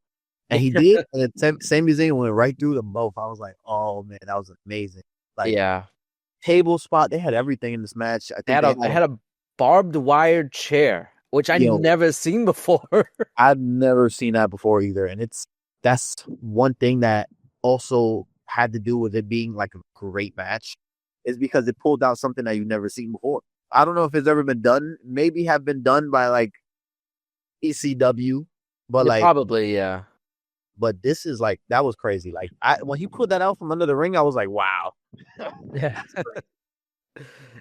[SPEAKER 2] And he did, and Sami Zayn went right through them both. I was like, oh man, that was amazing. Like, table spot, they had everything in this match. I think
[SPEAKER 1] they had a barbed wire chair, which I never seen before.
[SPEAKER 2] I've never seen that before either. And that's one thing that also had to do with it being like a great match, is because it pulled out something that you've never seen before. I don't know if it's ever been done. Maybe have been done by like ECW, but like
[SPEAKER 1] probably, yeah.
[SPEAKER 2] But this is like, that was crazy. Like when he pulled that out from under the ring, I was like, wow.
[SPEAKER 1] Yeah.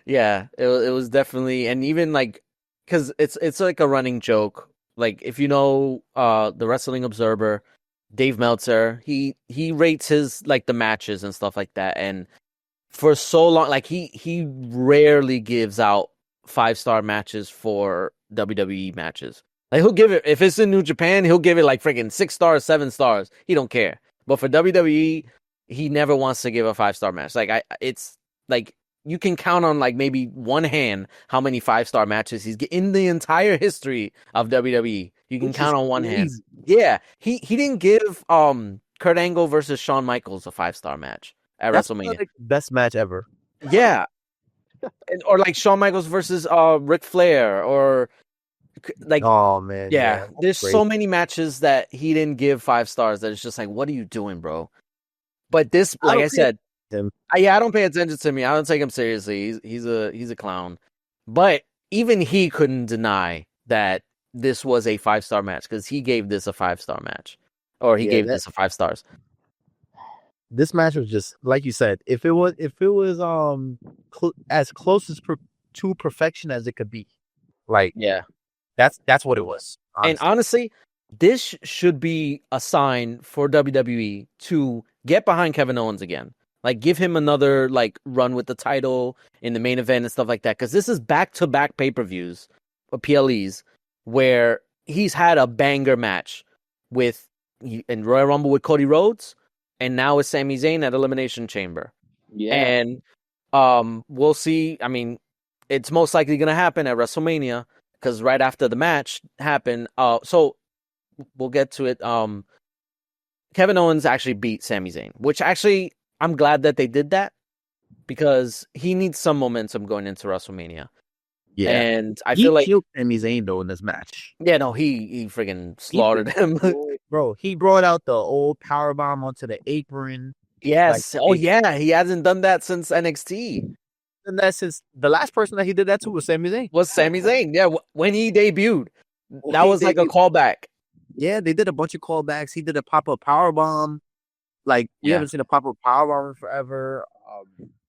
[SPEAKER 1] Yeah, it was definitely, and even like, because it's like a running joke. Like if you know the Wrestling Observer, Dave Meltzer, he rates his like the matches and stuff like that, and for so long, like he rarely gives out 5-star matches for WWE matches. Like he'll give it, if it's in New Japan, he'll give it like freaking 6 stars, 7 stars. He don't care. But for WWE, he never wants to give a 5-star match. Like it's like, you can count on like maybe one hand how many 5-star matches he's in the entire history of WWE. You can count on one hand. Yeah, he didn't give Kurt Angle versus Shawn Michaels a 5-star match at WrestleMania.
[SPEAKER 2] Like the best match ever.
[SPEAKER 1] Yeah, or like Shawn Michaels versus Ric Flair, or like,
[SPEAKER 2] oh man,
[SPEAKER 1] yeah. There's so many matches that he didn't give 5 stars that it's just like, what are you doing, bro? But this, like I said. I don't pay attention to him. I don't take him seriously. He's a clown. But even he couldn't deny that this was a 5-star match, because he gave this a 5-star match, or he gave this a 5 stars.
[SPEAKER 2] This match was just like you said. If it was as close to perfection as it could be, like, yeah, that's what it was.
[SPEAKER 1] Honestly. And honestly, this should be a sign for WWE to get behind Kevin Owens again. Like, give him another, like, run with the title in the main event and stuff like that. Because this is back-to-back pay-per-views, or PLEs, where he's had a banger match in Royal Rumble with Cody Rhodes, and now with Sami Zayn at Elimination Chamber. Yeah. And we'll see. I mean, it's most likely going to happen at WrestleMania, because right after the match happened, so we'll get to it. Kevin Owens actually beat Sami Zayn, which actually, I'm glad that they did that, because he needs some momentum going into WrestleMania. Yeah, and I feel like
[SPEAKER 2] he killed Sami Zayn though in this match.
[SPEAKER 1] Yeah, no, he friggin' slaughtered him,
[SPEAKER 2] bro. He brought out the old powerbomb onto the apron.
[SPEAKER 1] Yes. Like, yeah, he hasn't done that since NXT.
[SPEAKER 2] And that's the last person that he did that to was Sami Zayn.
[SPEAKER 1] Yeah, when he debuted, that was like a callback.
[SPEAKER 2] Yeah, they did a bunch of callbacks. He did a pop-up powerbomb. Like we haven't seen a proper powerbomb in forever.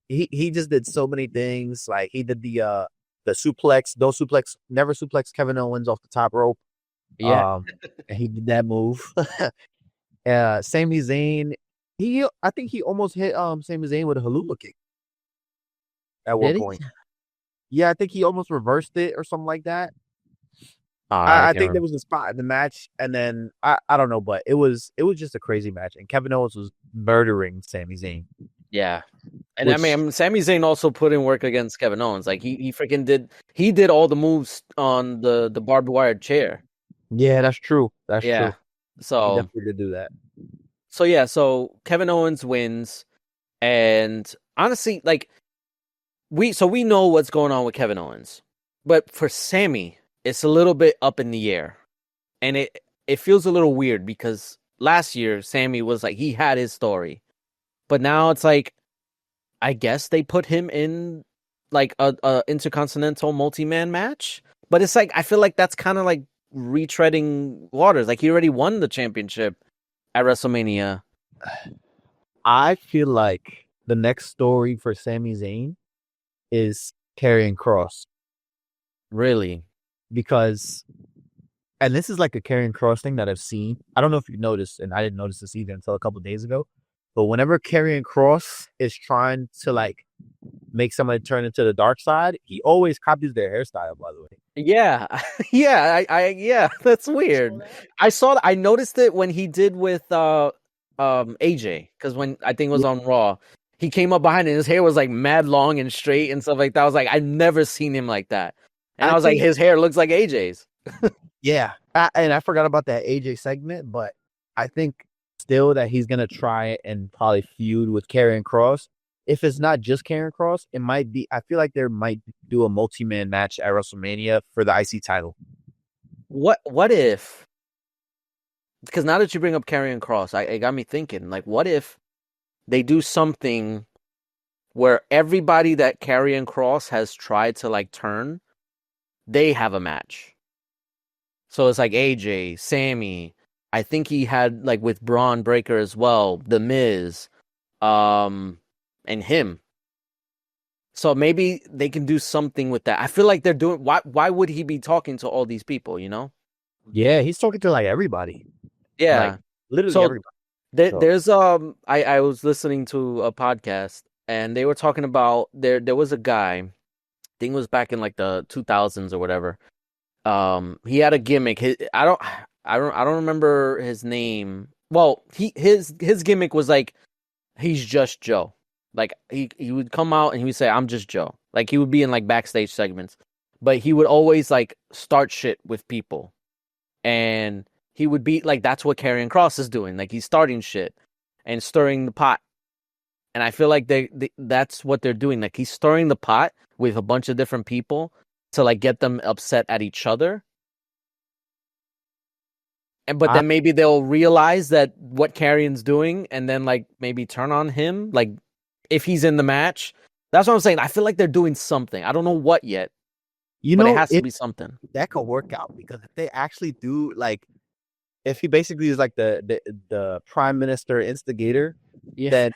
[SPEAKER 2] He just did so many things. Like he did the suplex, never suplex Kevin Owens off the top rope.
[SPEAKER 1] Yeah.
[SPEAKER 2] And he did that move. Sami Zayn, I think he almost hit Sami Zayn with a haluva kick at one point. Yeah, I think he almost reversed it or something like that. I think there was a spot in the match, and then I don't know, but it was just a crazy match, and Kevin Owens was murdering Sami Zayn.
[SPEAKER 1] Yeah, and I mean, Sami Zayn also put in work against Kevin Owens. Like he freaking did all the moves on the barbed wire chair.
[SPEAKER 2] Yeah, that's true. That's true.
[SPEAKER 1] So
[SPEAKER 2] he definitely did do that.
[SPEAKER 1] So Kevin Owens wins, and honestly, like we know what's going on with Kevin Owens, but for Sami, it's a little bit up in the air, and it feels a little weird because last year Sami was like he had his story, but now it's like I guess they put him in like a intercontinental multi-man match, but it's like I feel like that's kind of like retreading waters. Like he already won the championship at WrestleMania.
[SPEAKER 2] I feel like the next story for Sami Zayn is Karrion Kross.
[SPEAKER 1] Really?
[SPEAKER 2] Because, and this is like a Karrion Kross thing that I've seen. I don't know if you noticed, and I didn't notice this either until a couple of days ago. But whenever Karrion Kross is trying to like make somebody turn into the dark side, he always copies their hairstyle. By the way,
[SPEAKER 1] yeah, yeah, that's weird. I noticed it when he did with AJ, because when I think it was on Raw, he came up behind and his hair was like mad long and straight and stuff like that. I was like, I've never seen him like that, and I was like, his hair looks like AJ's.
[SPEAKER 2] Yeah, and I forgot about that AJ segment, but I think still that he's gonna try and probably feud with Karrion Kross. If it's not just Karrion Kross, it might be. I feel like there might do a multi-man match at WrestleMania for the IC title.
[SPEAKER 1] What if? Because now that you bring up Karrion Kross, it got me thinking. Like, what if they do something where everybody that Karrion Kross has tried to like turn, they have a match. So it's like AJ, Sami. I think he had like with Braun Breaker as well, The Miz, and him. So maybe they can do something with that. I feel like they're doing. Why would he be talking to all these people? You know?
[SPEAKER 2] Yeah, he's talking to like everybody.
[SPEAKER 1] Yeah,
[SPEAKER 2] like, literally everybody.
[SPEAKER 1] There's I was listening to a podcast and they were talking about there was a guy, I think it was back in like the 2000s or whatever. He had a gimmick. I don't remember his name. Well, his gimmick was like he's just Joe. Like he would come out and he would say I'm just Joe. Like he would be in like backstage segments, but he would always like start shit with people, and he would be like that's what Karrion Kross is doing. Like he's starting shit and stirring the pot. And I feel like that's what they're doing. Like he's stirring the pot with a bunch of different people to like get them upset at each other. But then maybe they'll realize that what Karrion's doing and then like maybe turn on him. Like if he's in the match. That's what I'm saying. I feel like they're doing something. I don't know what yet. But it has to be something.
[SPEAKER 2] That could work out because if they actually do like if he basically is like the prime minister instigator, then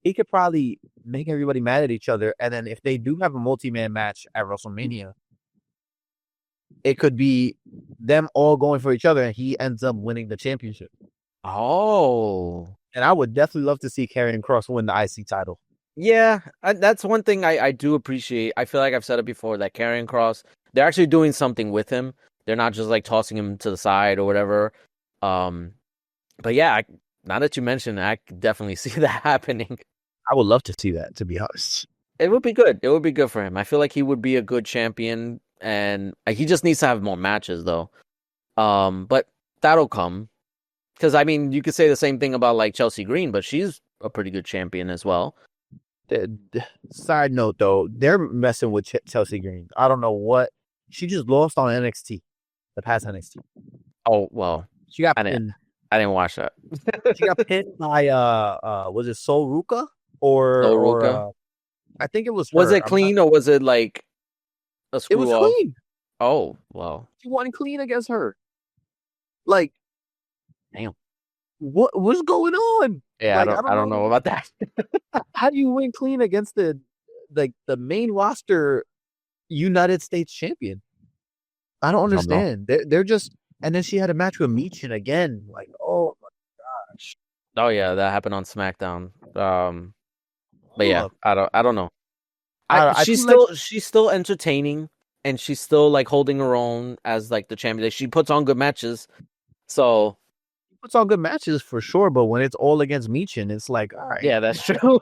[SPEAKER 2] he could probably make everybody mad at each other. And then if they do have a multi-man match at WrestleMania, it could be them all going for each other and he ends up winning the championship.
[SPEAKER 1] Oh.
[SPEAKER 2] And I would definitely love to see Karrion Kross win the IC title.
[SPEAKER 1] Yeah, that's one thing I do appreciate. I feel like I've said it before that Karrion Kross, they're actually doing something with him. They're not just like tossing him to the side or whatever. But yeah, now that you mention it, I could definitely see that happening.
[SPEAKER 2] I would love to see that, to be honest.
[SPEAKER 1] It would be good. It would be good for him. I feel like he would be a good champion, and he just needs to have more matches, though. But that'll come. Because, I mean, you could say the same thing about like Chelsea Green, but she's a pretty good champion as well.
[SPEAKER 2] Side note, though, they're messing with Chelsea Green. I don't know what. She just lost on NXT. The past NXT.
[SPEAKER 1] Oh, well.
[SPEAKER 2] She got
[SPEAKER 1] pinned. I didn't watch that.
[SPEAKER 2] She got pinned by was it Sol Ruka? Or I think it was her.
[SPEAKER 1] Was it clean or was it like a screw
[SPEAKER 2] off? It was clean.
[SPEAKER 1] Oh, wow.
[SPEAKER 2] She won clean against her. Like,
[SPEAKER 1] damn.
[SPEAKER 2] what's going on?
[SPEAKER 1] Yeah,
[SPEAKER 2] Like,
[SPEAKER 1] I don't know about that.
[SPEAKER 2] How do you win clean against the main roster United States champion? I don't understand. They're just, and then she had a match with Michin again. Like, oh my gosh.
[SPEAKER 1] Oh yeah, that happened on SmackDown. But yeah, I don't know. She's still entertaining, and she's still like holding her own as like the champion. Like, she puts on good matches. So
[SPEAKER 2] she puts on good matches for sure, but when it's all against Michin, it's like, all right.
[SPEAKER 1] Yeah, that's true.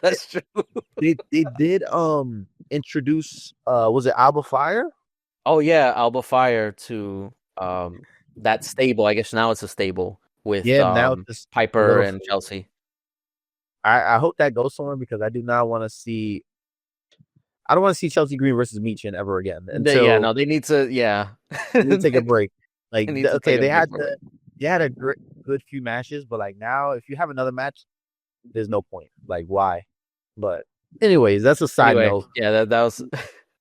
[SPEAKER 1] That's true.
[SPEAKER 2] They did introduce was it Alba Fire?
[SPEAKER 1] Oh yeah, Alba Fire to that stable. I guess now it's a stable with
[SPEAKER 2] now
[SPEAKER 1] Piper and Chelsea.
[SPEAKER 2] I hope that goes somewhere because I do not want to see. I don't want to see Chelsea Green versus Michin ever again.
[SPEAKER 1] They need to. Yeah,
[SPEAKER 2] they need to take a break. Like, they had a good few matches, but like now, if you have another match, there's no point. Like, why? But anyways, that's a side note.
[SPEAKER 1] Yeah, that was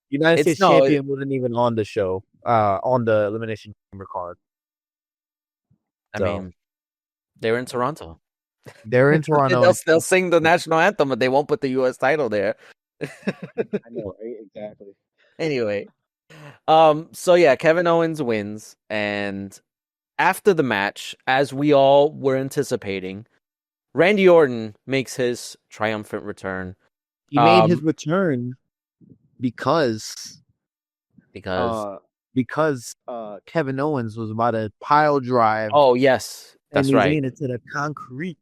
[SPEAKER 2] United States champion wasn't even on the show, on the Elimination Chamber card.
[SPEAKER 1] I mean, they were in Toronto.
[SPEAKER 2] They're in Toronto.
[SPEAKER 1] They'll sing the national anthem, but they won't put the U.S. title there.
[SPEAKER 3] I know, right? Exactly.
[SPEAKER 1] Anyway, so yeah, Kevin Owens wins, and after the match, as we all were anticipating, Randy Orton makes his triumphant return.
[SPEAKER 2] He made his return because Kevin Owens was about to pile drive.
[SPEAKER 1] Oh yes, that's right.
[SPEAKER 2] Into the concrete.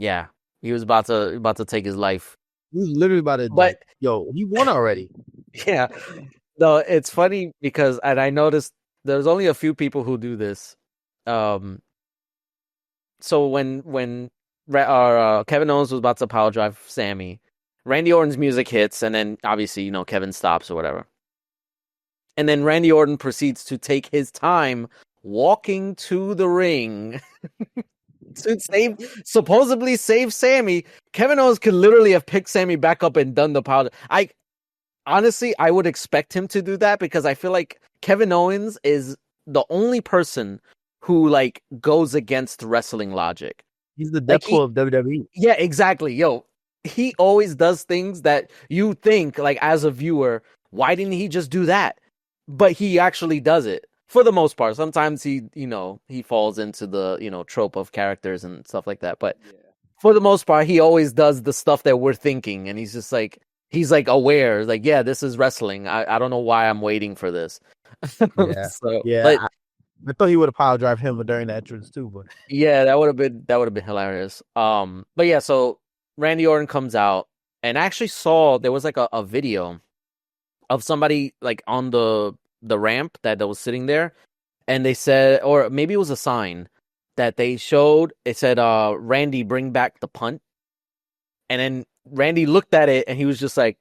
[SPEAKER 1] Yeah, he was about to take his life.
[SPEAKER 2] He was literally about to. But he won already.
[SPEAKER 1] Yeah, no, it's funny because, and I noticed there's only a few people who do this. So when Kevin Owens was about to power drive Sami, Randy Orton's music hits, and then obviously Kevin stops or whatever, and then Randy Orton proceeds to take his time walking to the ring. To supposedly save Sami. Kevin Owens could literally have picked Sami back up and done the power. I would expect him to do that because I feel like Kevin Owens is the only person who like goes against wrestling logic.
[SPEAKER 2] He's the Deadpool of WWE.
[SPEAKER 1] Yeah, exactly. He always does things that you think, like, as a viewer, why didn't he just do that? But he actually does it. For the most part, sometimes he falls into the, trope of characters and stuff like that. But for the most part, he always does the stuff that we're thinking. And he's just like, aware. Like, yeah, this is wrestling. I don't know why I'm waiting for this.
[SPEAKER 2] Yeah. I thought he would have pile drive him during the entrance too. But
[SPEAKER 1] yeah, that would have been hilarious. But yeah, so Randy Orton comes out, and I actually saw there was like a video of somebody like on the ramp that was sitting there, and they said, or maybe it was a sign that they showed, it said Randy, bring back the punt. And then Randy looked at it and he was just like,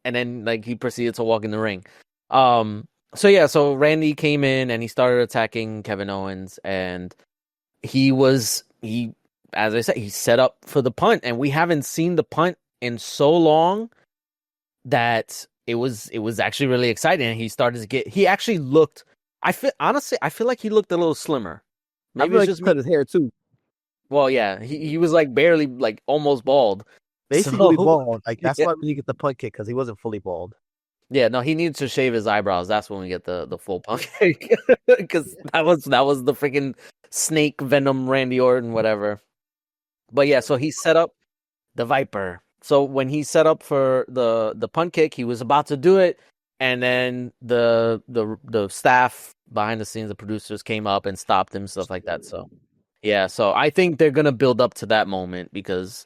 [SPEAKER 1] and then like he proceeded to walk in the ring. So Randy came in and he started attacking Kevin Owens, and as I said, he set up for the punt, and we haven't seen the punt in so long that it was actually really exciting. And he started to he actually looked, I feel like he looked a little slimmer.
[SPEAKER 2] Maybe it's just cut his hair too.
[SPEAKER 1] Well, yeah, he was like barely, like almost bald.
[SPEAKER 2] Basically bald. Like that's why we get the punt kick, because he wasn't fully bald.
[SPEAKER 1] Yeah, no, he needs to shave his eyebrows. That's when we get the full punt kick. Because that was the freaking snake venom Randy Orton, whatever. But yeah, so he set up the Viper. So when he set up for the punt kick, he was about to do it, and then the staff behind the scenes, the producers, came up and stopped him, stuff like that. So yeah, so I think they're gonna build up to that moment because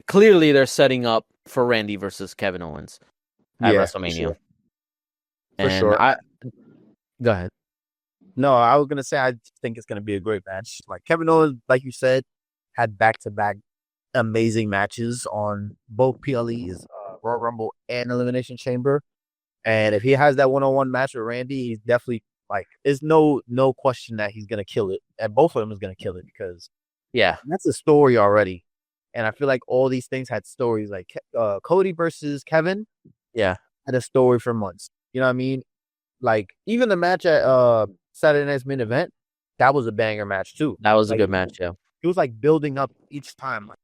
[SPEAKER 1] clearly they're setting up for Randy versus Kevin Owens at WrestleMania.
[SPEAKER 2] For sure.
[SPEAKER 1] Go ahead.
[SPEAKER 2] No, I was gonna say I think it's gonna be a great match. Like Kevin Owens, like you said, had back-to-back amazing matches on both PLEs, Royal Rumble and Elimination Chamber. And if he has that one-on-one match with Randy, he's definitely there's no question that he's gonna kill it. And both of them is gonna kill it because that's a story already. And I feel like all these things had stories. Like Cody versus Kevin, had a story for months. You know what I mean? Like even the match at Saturday Night's Main Event, that was a banger match too.
[SPEAKER 1] That was a
[SPEAKER 2] Like,
[SPEAKER 1] good match, yeah.
[SPEAKER 2] it was like building up each time. Like,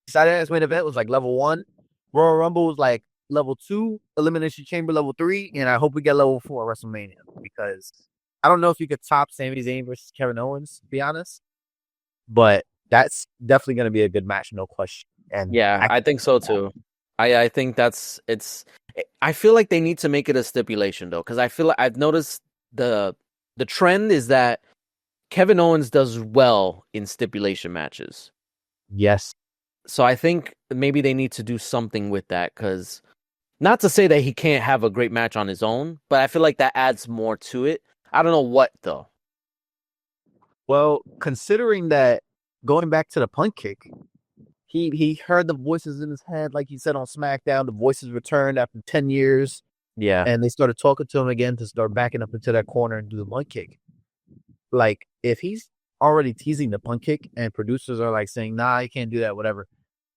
[SPEAKER 2] Saturday Night's Main Event was like level 1. Royal Rumble was like level 2. Elimination Chamber level 3. And I hope we get level 4 WrestleMania, because I don't know if you could top Sami Zayn versus Kevin Owens, to be honest. But that's definitely going to be a good match, no question. And
[SPEAKER 1] yeah, I think so too. I think I feel like they need to make it a stipulation though, because I feel like I've noticed the trend is that Kevin Owens does well in stipulation matches.
[SPEAKER 2] Yes.
[SPEAKER 1] So I think maybe they need to do something with that, because not to say that he can't have a great match on his own, but I feel like that adds more to it. I don't know what though.
[SPEAKER 2] Well, considering that, going back to the punt kick, he heard the voices in his head, like he said on SmackDown. The voices returned after 10 years.
[SPEAKER 1] Yeah.
[SPEAKER 2] And they started talking to him again to start backing up into that corner and do the punt kick. Like, if he's already teasing the punt kick and producers are like saying, nah, you can't do that, whatever,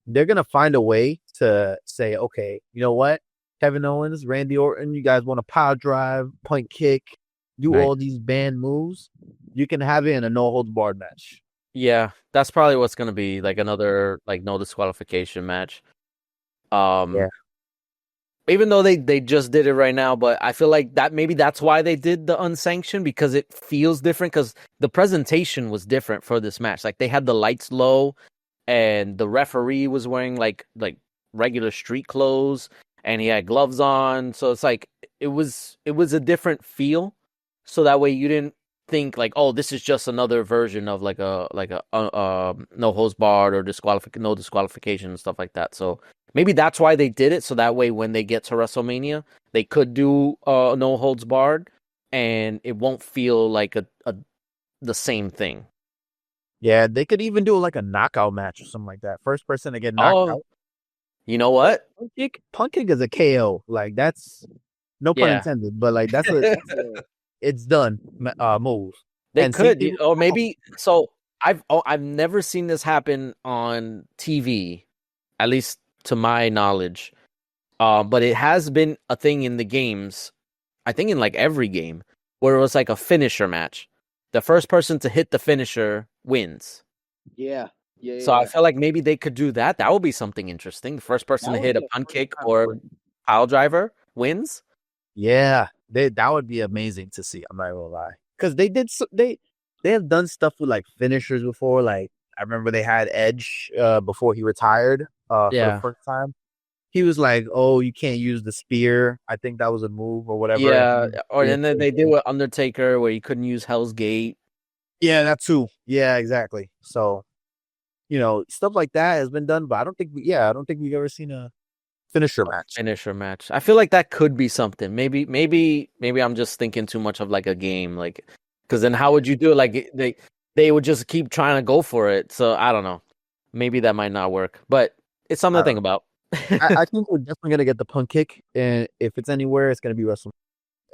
[SPEAKER 2] they're going to find a way to say, okay, you know what? Kevin Owens, Randy Orton, you guys want a power drive, punt kick, do all these banned moves. You can have it in a no-holds-barred match.
[SPEAKER 1] Yeah, that's probably what's going to be, like another like no disqualification match.
[SPEAKER 2] Yeah.
[SPEAKER 1] Even though they just did it right now, but I feel like that maybe that's why they did the unsanctioned, because it feels different, because the presentation was different for this match. Like, they had the lights low and the referee was wearing like regular street clothes and he had gloves on. So it's like it was a different feel. So that way you didn't think like, oh, this is just another version of like a no holds barred or no disqualification and stuff like that. So maybe that's why they did it, so that way when they get to WrestleMania, they could do no holds barred, and it won't feel like the same thing.
[SPEAKER 2] Yeah, they could even do like a knockout match or something like that. First person to get knocked out.
[SPEAKER 1] You know what?
[SPEAKER 2] Punt kick is a KO. Like, that's no pun intended, but like that's a it's done move.
[SPEAKER 1] They could, or maybe so. I've never seen this happen on TV, at least to my knowledge. But it has been a thing in the games. I think in like every game where it was like a finisher match. The first person to hit the finisher wins.
[SPEAKER 3] Yeah.
[SPEAKER 1] So I feel like maybe they could do that. That would be something interesting. The first person to hit a punt kick or pile driver wins.
[SPEAKER 2] Yeah, that would be amazing to see. I'm not gonna lie, because they have done stuff with like finishers before. Like, I remember they had Edge before he retired for the first time. He was like, "Oh, you can't use the spear." I think that was a move or whatever.
[SPEAKER 1] Yeah, or and then they did with Undertaker where you couldn't use Hell's Gate.
[SPEAKER 2] Yeah, that too. Yeah, exactly. So, stuff like that has been done, but I don't think we've ever seen a finisher match.
[SPEAKER 1] I feel like that could be something. Maybe I'm just thinking too much of like a game, like, because then how would you do it? Like they would just keep trying to go for it. So I don't know. Maybe that might not work, but it's something to think about.
[SPEAKER 2] I think we're definitely gonna get the punt kick, and if it's anywhere, it's gonna be WrestleMania.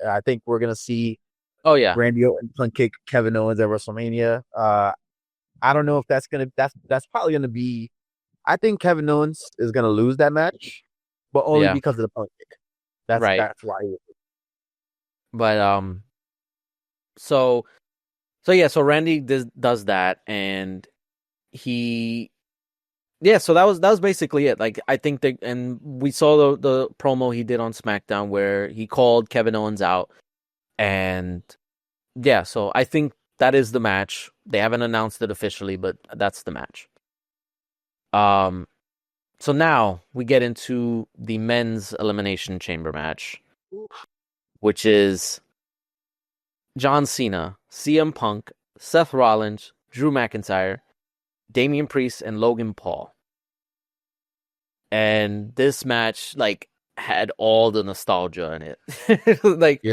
[SPEAKER 2] I think we're gonna see.
[SPEAKER 1] Oh yeah,
[SPEAKER 2] Randy Orton punt kick Kevin Owens at WrestleMania. I don't know if that's probably gonna be. I think Kevin Owens is gonna lose that match, but only because of the punt kick. That's why.
[SPEAKER 1] But so Randy does that, and he. Yeah, so that was basically it. Like, I think and we saw the promo he did on SmackDown where he called Kevin Owens out, and yeah, so I think that is the match. They haven't announced it officially, but that's the match. So now we get into the men's Elimination Chamber match, which is John Cena, CM Punk, Seth Rollins, Drew McIntyre, Damian Priest, and Logan Paul. And this match, like, had all the nostalgia in it. Like,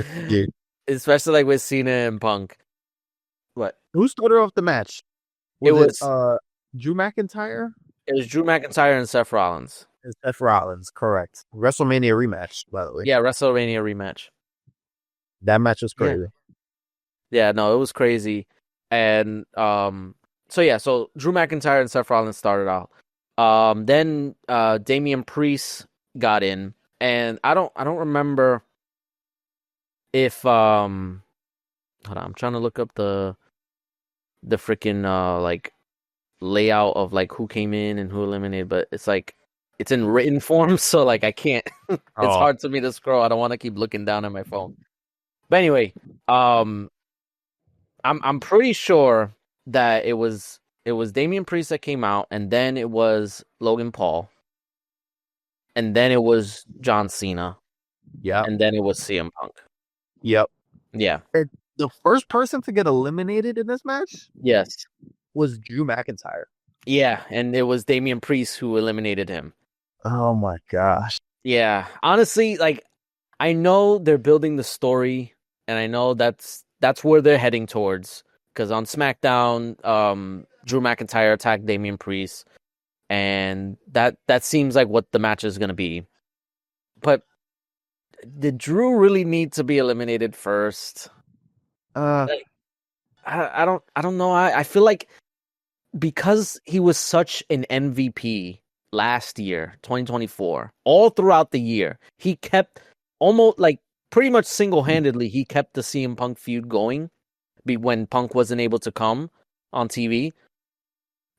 [SPEAKER 1] especially like with Cena and Punk. What?
[SPEAKER 2] Who started off the match? Was it Drew McIntyre?
[SPEAKER 1] It was Drew McIntyre and Seth Rollins.
[SPEAKER 2] Seth Rollins, correct. WrestleMania rematch, by the way.
[SPEAKER 1] Yeah, WrestleMania rematch.
[SPEAKER 2] That match was crazy.
[SPEAKER 1] Yeah, no, it was crazy. And so Drew McIntyre and Seth Rollins started out. Then Damian Priest got in, and I don't remember if hold on, I'm trying to look up the the freaking like layout of like who came in and who eliminated, but it's like it's in written form, so like I can't. It's hard for me to scroll. I don't want to keep looking down at my phone. But anyway, I'm pretty sure that it was Damian Priest that came out, and then it was Logan Paul, and then it was John Cena, and then it was CM Punk.
[SPEAKER 2] Yep.
[SPEAKER 1] Yeah.
[SPEAKER 2] The first person to get eliminated in this match,
[SPEAKER 1] yes,
[SPEAKER 2] was Drew McIntyre.
[SPEAKER 1] Yeah, and it was Damian Priest who eliminated him.
[SPEAKER 2] Oh my gosh.
[SPEAKER 1] Yeah, honestly, like I know they're building the story, and I know that's where they're heading towards. Because on SmackDown, Drew McIntyre attacked Damian Priest, and that seems like what the match is going to be. But did Drew really need to be eliminated first? I don't know. I feel like because he was such an MVP last year, 2024, all throughout the year, he kept almost like pretty much single-handedly, he kept the CM Punk feud going when Punk wasn't able to come on TV.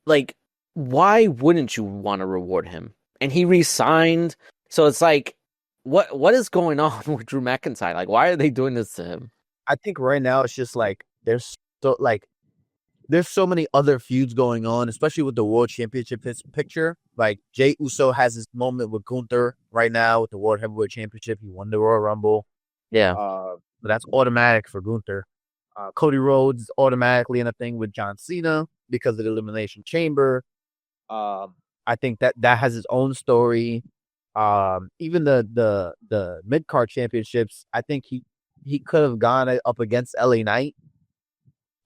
[SPEAKER 1] Like, why wouldn't you want to reward him? And he re-signed, so it's like, what is going on with Drew McIntyre? Like, why are they doing this to him?
[SPEAKER 2] I think right now it's just like there's so many other feuds going on, especially with the World Championship picture. Like Jey Uso has this moment with Gunther right now with the World Heavyweight Championship. He won the Royal Rumble.
[SPEAKER 1] Yeah,
[SPEAKER 2] but that's automatic for Gunther. Cody Rhodes is automatically in a thing with John Cena because of the Elimination Chamber. I think that has its own story. Even the mid card championships, I think he could have gone up against LA Knight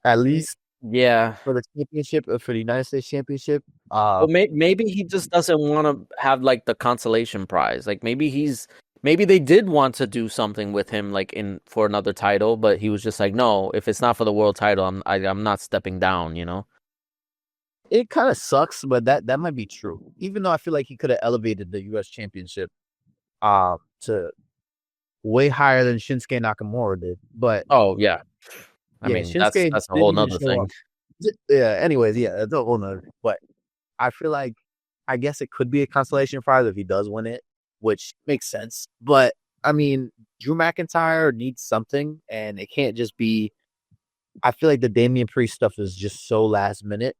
[SPEAKER 2] at least.
[SPEAKER 1] Yeah,
[SPEAKER 2] for the championship, for the United States Championship.
[SPEAKER 1] Well, maybe he just doesn't want to have like the consolation prize. Like maybe they did want to do something with him like for another title, but he was just like, no, if it's not for the world title, I'm not stepping down. You know.
[SPEAKER 2] It kind of sucks, but that might be true. Even though I feel like he could have elevated the U.S. Championship, to way higher than Shinsuke Nakamura did. But
[SPEAKER 1] oh yeah. I mean, Shinsuke that's a whole nother thing.
[SPEAKER 2] Yeah, anyways, yeah, that's a whole nother. But I feel like, I guess it could be a consolation prize if he does win it, which makes sense. But, I mean, Drew McIntyre needs something, and it can't just be, I feel like the Damian Priest stuff is just so last minute,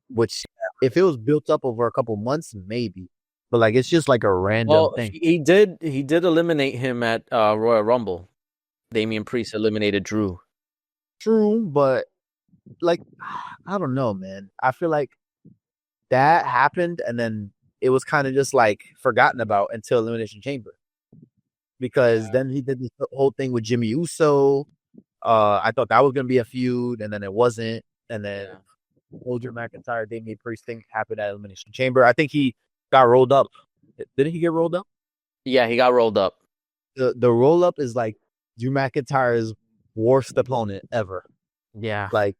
[SPEAKER 2] which if it was built up over a couple months, maybe. But, like, it's just like a random thing.
[SPEAKER 1] He did eliminate him at Royal Rumble. Damian Priest eliminated Drew.
[SPEAKER 2] True, but like, I don't know, man. I feel like that happened, and then it was kind of just like forgotten about until Elimination Chamber, because then he did this whole thing with Jimmy Uso. I thought that was gonna be a feud, and then it wasn't. And then Drew McIntyre, Damian Priest thing happened at Elimination Chamber. I think he got rolled up. Didn't he get rolled up?
[SPEAKER 1] Yeah, he got rolled up.
[SPEAKER 2] The roll up is like Drew McIntyre's worst opponent ever.
[SPEAKER 1] Yeah,
[SPEAKER 2] like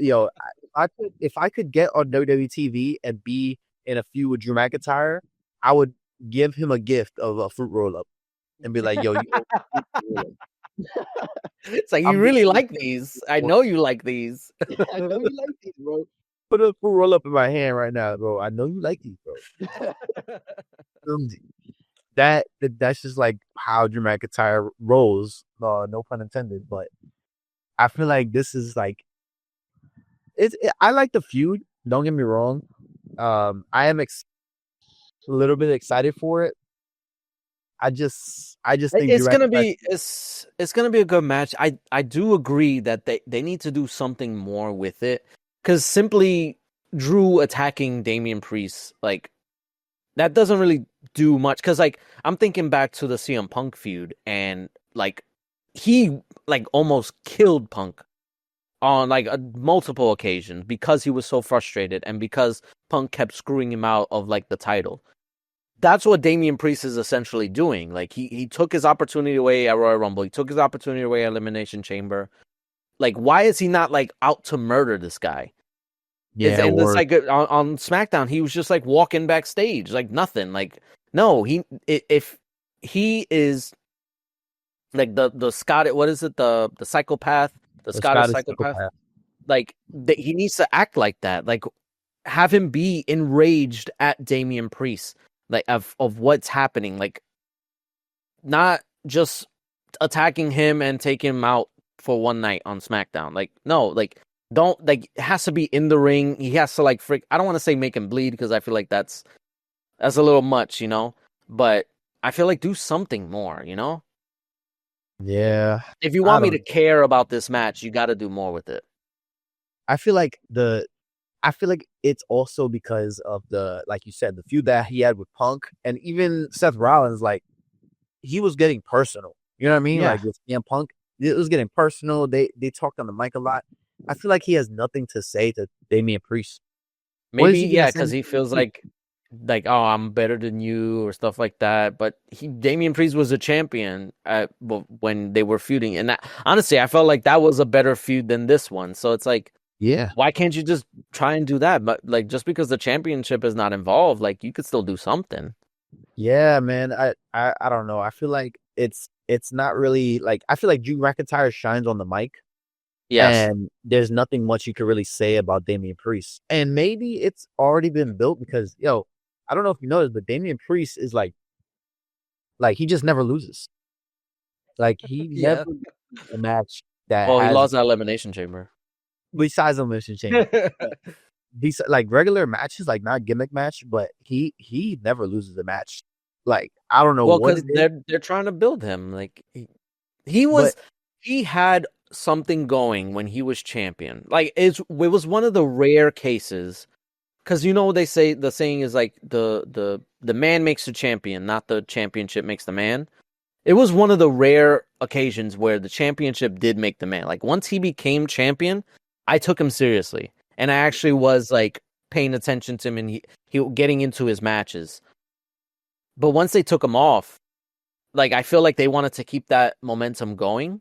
[SPEAKER 2] if I could get on WWE TV and be in a feud with Drew McIntyre, I would give him a gift of a fruit roll up and be like, "Yo,
[SPEAKER 1] it's like you really like these. I know you like these.
[SPEAKER 2] I know you like these, bro. Put a fruit roll up in my hand right now, bro. I know you like these, bro." That's just like how Drew McIntyre rolls. No pun intended, but I feel like this is like I like the feud. Don't get me wrong. I am a little bit excited for it. I just think
[SPEAKER 1] it's gonna be a good match. I do agree that they need to do something more with it, because simply Drew attacking Damian Priest, like, that doesn't really do much. Because like I'm thinking back to the CM Punk feud, and like he like almost killed Punk on like multiple occasions because he was so frustrated and because Punk kept screwing him out of like the title. That's what Damian Priest is essentially doing. Like he took his opportunity away at Royal Rumble. He took his opportunity away at Elimination Chamber. Like, why is he not like out to murder this guy?
[SPEAKER 2] Yeah,
[SPEAKER 1] and it's like on SmackDown, he was just like walking backstage, like nothing. Like, no, if he is like the Scottish, what is it? The psychopath, the Scottish psychopath. like he needs to act like that. Like have him be enraged at Damian Priest, like of what's happening. Like not just attacking him and taking him out for one night on SmackDown. Like no, like don't like it has to be in the ring. He has to like I don't want to say make him bleed because I feel like that's a little much, you know. But I feel like do something more, you know.
[SPEAKER 2] Yeah.
[SPEAKER 1] If you want me to care about this match, you got to do more with it.
[SPEAKER 2] I feel like it's also because of like you said, the feud that he had with Punk and even Seth Rollins, like he was getting personal. You know what I mean?
[SPEAKER 1] Yeah.
[SPEAKER 2] Like with CM Punk, it was getting personal. They talked on the mic a lot. I feel like he has nothing to say to Damian Priest.
[SPEAKER 1] Maybe yeah, because he feels like oh, I'm better than you or stuff like that. But Damian Priest was a champion when they were feuding, and honestly, I felt like that was a better feud than this one. So it's like,
[SPEAKER 2] yeah,
[SPEAKER 1] why can't you just try and do that? But like, just because the championship is not involved, like you could still do something.
[SPEAKER 2] Yeah, man. I don't know. I feel like it's not really like I feel like Drew McIntyre shines on the mic.
[SPEAKER 1] Yes.
[SPEAKER 2] And there's nothing much you could really say about Damian Priest. And maybe it's already been built because, I don't know if you noticed, but Damian Priest is like he just never loses. Like he never loses a match that
[SPEAKER 1] Well, he
[SPEAKER 2] has
[SPEAKER 1] lost that Elimination Chamber.
[SPEAKER 2] besides Elimination Chamber. These like regular matches, like not gimmick match, but he never loses a match. Like I don't know what
[SPEAKER 1] because they're trying to build him. Like he had something going when he was champion. Like it was one of the rare cases because they say the saying is like the man makes the champion, not the championship makes the man. It was one of the rare occasions where the championship did make the man. Like once he became champion, I took him seriously, and I actually was like paying attention to him and he getting into his matches. But once they took him off, like I feel like they wanted to keep that momentum going.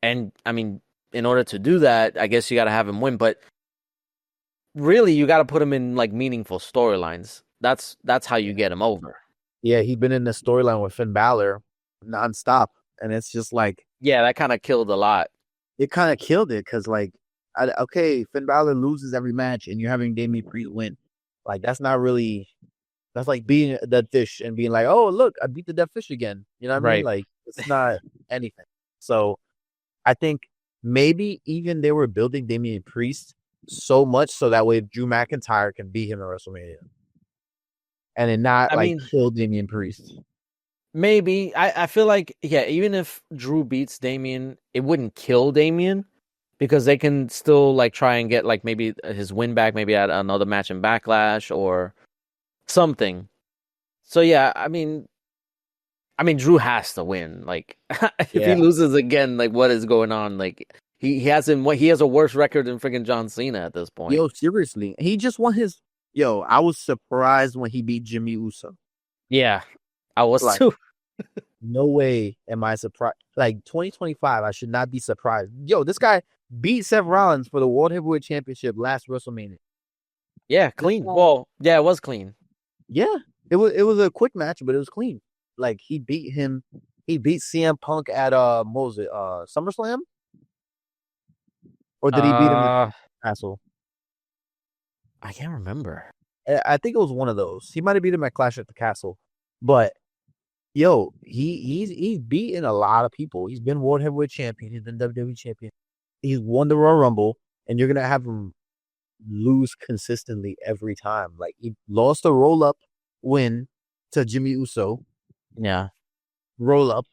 [SPEAKER 1] And I mean, in order to do that, I guess you got to have him win. But really, you got to put him in like meaningful storylines. That's how you get him over.
[SPEAKER 2] Yeah, he'd been in the storyline with Finn Balor nonstop, and it's just like
[SPEAKER 1] that kind of killed a lot.
[SPEAKER 2] It kind of killed it because like, okay, Finn Balor loses every match, and you're having Damian Priest win. Like that's not really. That's like being a dead fish and being like, oh look, I beat the dead fish again. You know what I mean? Like it's not anything. So I think maybe even they were building Damian Priest so much so that way Drew McIntyre can beat him at WrestleMania. And then not kill Damian Priest.
[SPEAKER 1] Maybe. I feel like, even if Drew beats Damian, it wouldn't kill Damian because they can still like try and get like maybe his win back, maybe at another match in Backlash or something. So yeah, I mean Drew has to win. Like if he loses again, like what is going on? Like he has a worse record than freaking John Cena at this point.
[SPEAKER 2] Yo, seriously. He just won his I was surprised when he beat Jimmy Uso.
[SPEAKER 1] Yeah. I was too.
[SPEAKER 2] No way am I surprised. Like 2025, I should not be surprised. Yo, this guy beat Seth Rollins for the World Heavyweight Championship last WrestleMania.
[SPEAKER 1] Yeah, clean. Well, yeah, it was clean.
[SPEAKER 2] Yeah, it was a quick match, but it was clean. Like he beat him. He beat CM Punk at what was it, SummerSlam? Or did he beat him at Castle?
[SPEAKER 1] I can't remember.
[SPEAKER 2] I think it was one of those. He might have beat him at Clash at the Castle. But yo, he's beaten a lot of people. He's been World Heavyweight Champion. He's been WWE Champion. He's won the Royal Rumble, and you're gonna have him lose consistently every time. Like he lost a roll up win to Jimmy Uso.
[SPEAKER 1] Yeah.
[SPEAKER 2] Roll up.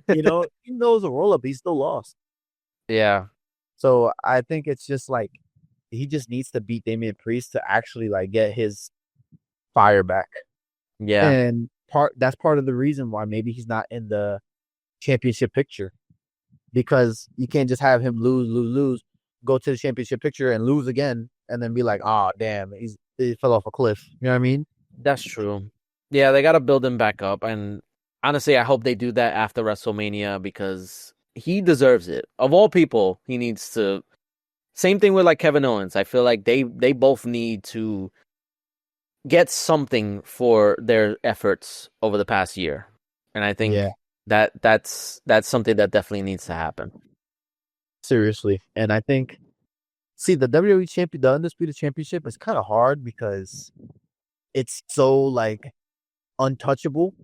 [SPEAKER 2] Even though it was a roll up, he still lost.
[SPEAKER 1] Yeah.
[SPEAKER 2] So I think it's just like he just needs to beat Damian Priest to actually like get his fire back.
[SPEAKER 1] Yeah.
[SPEAKER 2] And that's part of the reason why maybe he's not in the championship picture. Because you can't just have him lose, go to the championship picture and lose again, and then be like, oh damn, he fell off a cliff. You know what I mean?
[SPEAKER 1] That's true. Yeah, they gotta build him back up, and honestly, I hope they do that after WrestleMania because he deserves it. Of all people, he needs to. Same thing with like Kevin Owens. I feel like they both need to get something for their efforts over the past year, and I think that's something that definitely needs to happen.
[SPEAKER 2] Seriously, and I think See, the WWE champion, the Undisputed Championship is kind of hard because it's so like untouchable.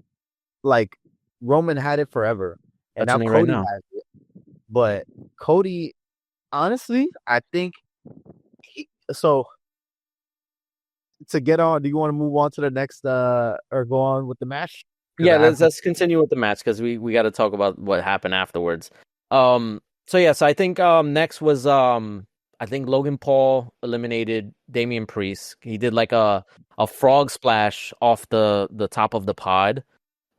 [SPEAKER 2] Like Roman had it forever, and now
[SPEAKER 1] Touching it right
[SPEAKER 2] Cody
[SPEAKER 1] now.
[SPEAKER 2] has it. But Cody, honestly, I think so. To get on, do you want to move on to the next or go on with the match?
[SPEAKER 1] Yeah, let's continue with the match because we got to talk about what happened afterwards. So yes, I think next was I think Logan Paul eliminated Damian Priest. He did like a frog splash off the top of the pod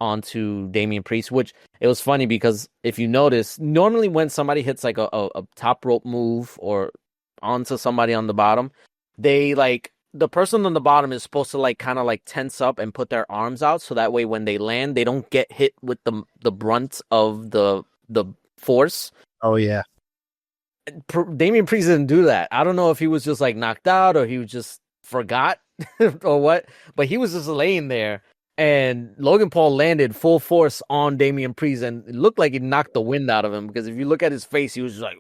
[SPEAKER 1] onto Damian Priest, which it was funny because if you notice, normally when somebody hits like a top rope move or onto somebody on the bottom, they like the person on the bottom is supposed to like kind of like tense up and put their arms out so that way when they land they don't get hit with the brunt of the force.
[SPEAKER 2] Oh yeah.
[SPEAKER 1] Damian Priest didn't do that. I don't know if he was just like knocked out or he was just forgot or what, but he was just laying there and Logan Paul landed full force on Damian Priest and it looked like he knocked the wind out of him because if you look at his face, he was just like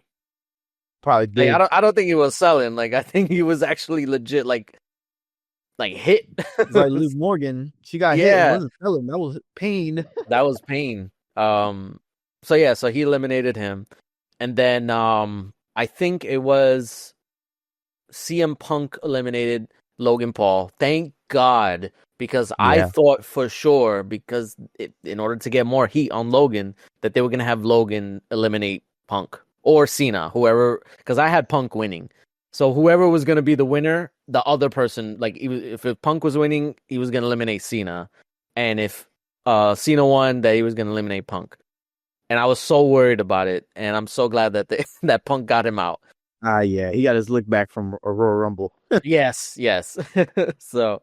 [SPEAKER 2] probably did.
[SPEAKER 1] Like, I don't think he was selling. Like I think he was actually legit like hit.
[SPEAKER 2] Like Liv Morgan, she got hit and wasn't selling. That was pain.
[SPEAKER 1] That was pain. So yeah, so he eliminated him. And then I think it was CM Punk eliminated Logan Paul. Thank God, because I thought for sure, because in order to get more heat on Logan, that they were going to have Logan eliminate Punk or Cena, whoever, because I had Punk winning. So whoever was going to be the winner, the other person, like if Punk was winning, he was going to eliminate Cena. And if Cena won, that he was going to eliminate Punk. And I was so worried about it. And I'm so glad that that Punk got him out.
[SPEAKER 2] Yeah, he got his lick back from a Royal Rumble.
[SPEAKER 1] yes. So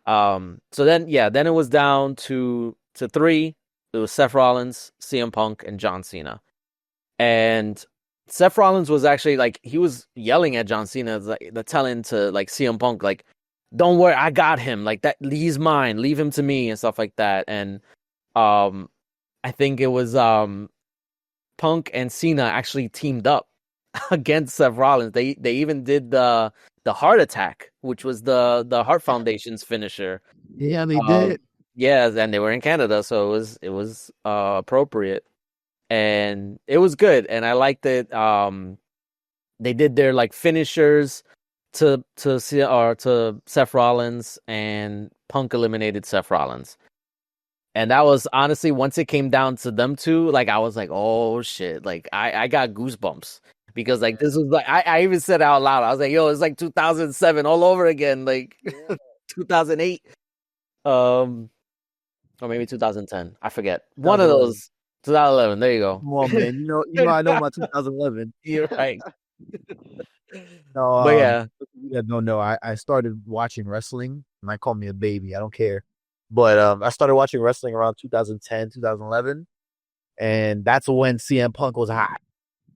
[SPEAKER 1] then it was down to 3. It was Seth Rollins, CM Punk, and John Cena. And Seth Rollins was actually like he was yelling at John Cena, like the telling to like CM Punk, like, "Don't worry, I got him. Like that, he's mine. Leave him to me," and stuff like that. And I think it was Punk and Cena actually teamed up against Seth Rollins. They even did the Heart Attack, which was the Heart Foundation's finisher.
[SPEAKER 2] Yeah, they did.
[SPEAKER 1] Yeah, and they were in Canada, so it was appropriate. And it was good, and I liked it. They did their like finishers to Seth Rollins, and Punk eliminated Seth Rollins. And that was honestly, once it came down to them two, like I was like, oh shit, like I got goosebumps because like this was like I even said out loud, I was like, yo, it's like 2007 all over again, like 2008, or maybe 2010, I forget, one of those. 2011. There you go.
[SPEAKER 2] Come on, man. You know, I know my 2011.
[SPEAKER 1] You're right.
[SPEAKER 2] No,
[SPEAKER 1] but yeah.
[SPEAKER 2] No. I started watching wrestling, and I call me a baby. I don't care. But I started watching wrestling around 2010, 2011, and that's when CM Punk was hot.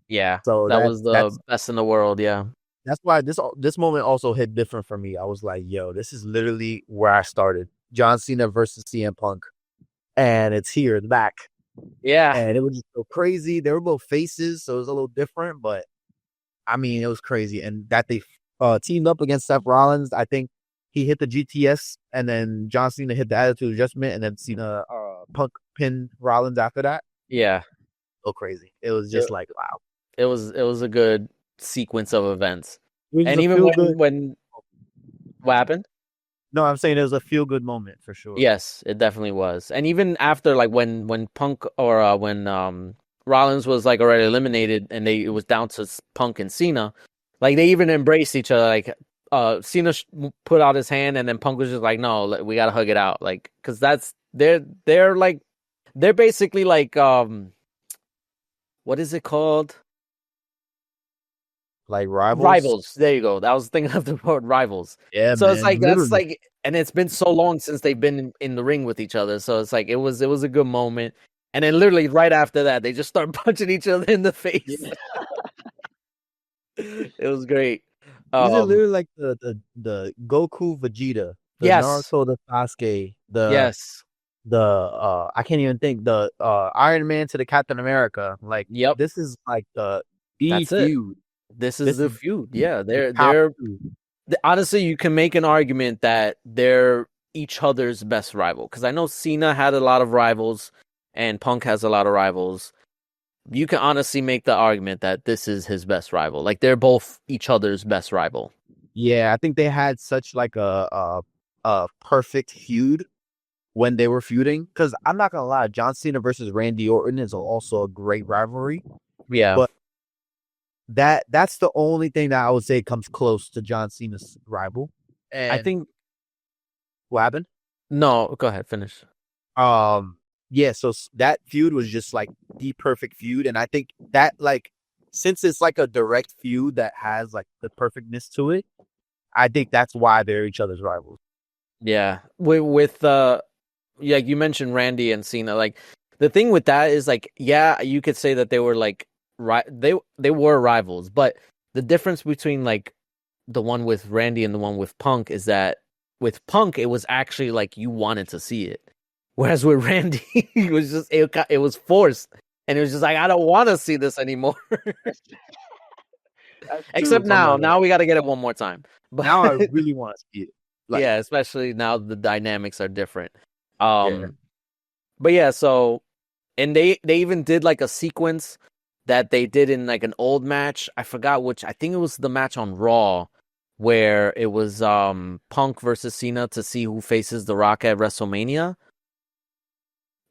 [SPEAKER 1] Yeah. So that was the best in the world. Yeah.
[SPEAKER 2] That's why this moment also hit different for me. I was like, yo, this is literally where I started. John Cena versus CM Punk, and it's here, it's back.
[SPEAKER 1] Yeah.
[SPEAKER 2] And it was just so crazy. They were both faces, so it was a little different, but I mean, it was crazy. And that they teamed up against Seth Rollins. I think he hit the GTS, and then John Cena hit the Attitude Adjustment, and then Cena Punk pinned Rollins after that.
[SPEAKER 1] Yeah.
[SPEAKER 2] So crazy. It was just like, wow.
[SPEAKER 1] It was a good sequence of events. And even when what happened?
[SPEAKER 2] No, I'm saying it was a feel-good moment for sure.
[SPEAKER 1] Yes, it definitely was. And even after, like, when Punk or when Rollins was, like, already eliminated and it was down to Punk and Cena, like, they even embraced each other. Like, Cena put out his hand and then Punk was just like, no, we got to hug it out. Like, because they're basically, like, what is it called?
[SPEAKER 2] Like rivals?
[SPEAKER 1] Rivals. There you go. I was thinking of the word rivals.
[SPEAKER 2] Yeah,
[SPEAKER 1] so
[SPEAKER 2] man,
[SPEAKER 1] it's like,
[SPEAKER 2] literally.
[SPEAKER 1] that's like, and it's been so long since they've been in the ring with each other. So it's like, it was a good moment. And then literally right after that, they just start punching each other in the face. Yeah. It was great.
[SPEAKER 2] These are literally like the Goku Vegeta, the Naruto, the Sasuke, I can't even think, the Iron Man to the Captain America. Like, this is like the feud.
[SPEAKER 1] This is the feud. Yeah, they're
[SPEAKER 2] feud.
[SPEAKER 1] Honestly, you can make an argument that they're each other's best rival, because I know Cena had a lot of rivals and Punk has a lot of rivals. You can honestly make the argument that this is his best rival. Like, they're both each other's best rival.
[SPEAKER 2] Yeah, I think they had such like a perfect feud when they were feuding. Because I'm not gonna lie, John Cena versus Randy Orton is also a great rivalry.
[SPEAKER 1] Yeah,
[SPEAKER 2] but that's the only thing that I would say comes close to John Cena's rival. And
[SPEAKER 1] I think.
[SPEAKER 2] What happened?
[SPEAKER 1] No, go ahead, finish.
[SPEAKER 2] Yeah, so that feud was just like the perfect feud, and I think that, like, since it's like a direct feud that has like the perfectness to it, I think that's why they're each other's rivals.
[SPEAKER 1] Yeah, with yeah, you mentioned Randy and Cena. Like, the thing with that is, like, yeah, you could say that they were like they were rivals, but the difference between like the one with Randy and the one with Punk is that with Punk it was actually like you wanted to see it. Whereas with Randy, it was just it was forced, and it was just like, I don't want to see this anymore. Except now we got to get it one more time. But
[SPEAKER 2] now I really want to see it.
[SPEAKER 1] Like, yeah, especially now the dynamics are different. But yeah, so, and they even did like a sequence that they did in like an old match. I forgot which. I think it was the match on Raw where it was Punk versus Cena to see who faces The Rock at WrestleMania.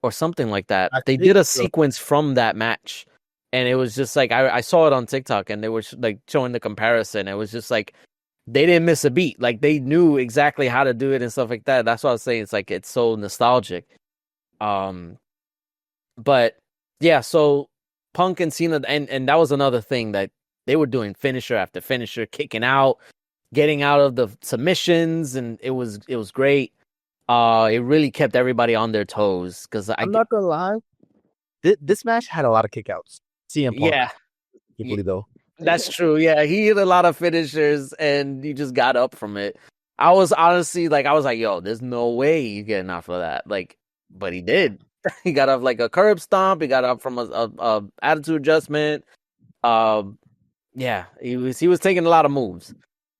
[SPEAKER 1] Or something like that. They did a sequence from that match, and it was just like I saw it on TikTok, and they were like showing the comparison. It was just like they didn't miss a beat. Like, they knew exactly how to do it and stuff like that. That's what I was saying. It's like it's so nostalgic. But yeah, so Punk and Cena, and that was another thing that they were doing finisher after finisher, kicking out, getting out of the submissions, and it was great. It really kept everybody on their toes, because
[SPEAKER 2] I'm not gonna lie, this match had a lot of kickouts. CM Punk,
[SPEAKER 1] yeah,
[SPEAKER 2] equally though.
[SPEAKER 1] That's true. Yeah, he hit a lot of finishers, and you just got up from it. I was honestly like, yo, there's no way you getting off of that. Like, but he did. He got off like a curb stomp. He got up from a attitude adjustment. Yeah, he was taking a lot of moves.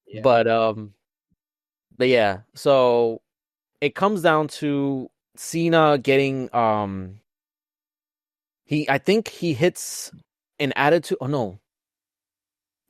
[SPEAKER 1] Yeah. But yeah, so it comes down to Cena getting I think he hits an attitude. Oh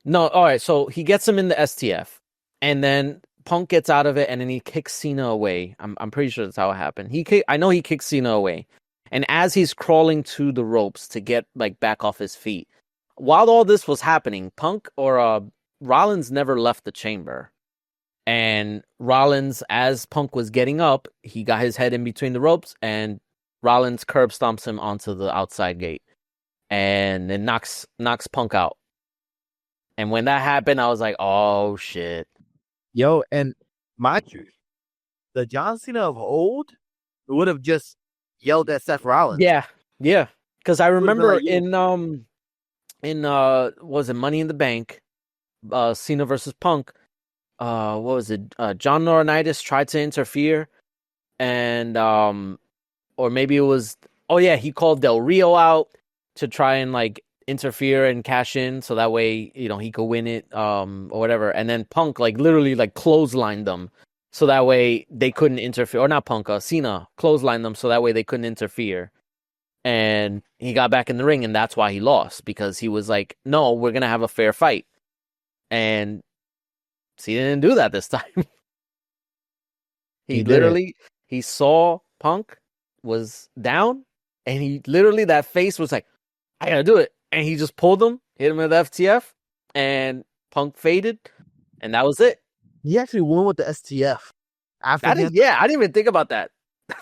[SPEAKER 1] no, all right. So he gets him in the STF, and then Punk gets out of it, and then he kicks Cena away. I'm pretty sure that's how it happened. I know he kicks Cena away, and as he's crawling to the ropes to get like back off his feet, while all this was happening, Punk or Rollins never left the chamber. And Rollins, as Punk was getting up, he got his head in between the ropes, and Rollins curb stomps him onto the outside gate, and then knocks Punk out. And when that happened, I was like, "Oh shit!"
[SPEAKER 2] Yo, and mind you, the John Cena of old would have just yelled at Seth Rollins.
[SPEAKER 1] Yeah. Because I remember like, in was it Money in the Bank, Cena versus Punk. What was it? John Laurinaitis tried to interfere, and or maybe it was, he called Del Rio out to try and like interfere and cash in, so that way, he could win it, or whatever. And then Punk like literally like clotheslined them, so that way they couldn't interfere. Or not Punk, Cena clotheslined them, so that way they couldn't interfere. And he got back in the ring, and that's why he lost, because he was like, "No, we're gonna have a fair fight." And he didn't do that this time. He saw Punk was down, and he literally, that face was like, I gotta do it. And he just pulled him, hit him with FTF, and Punk faded, and that was it.
[SPEAKER 2] He actually won with the STF.
[SPEAKER 1] I didn't even think about that.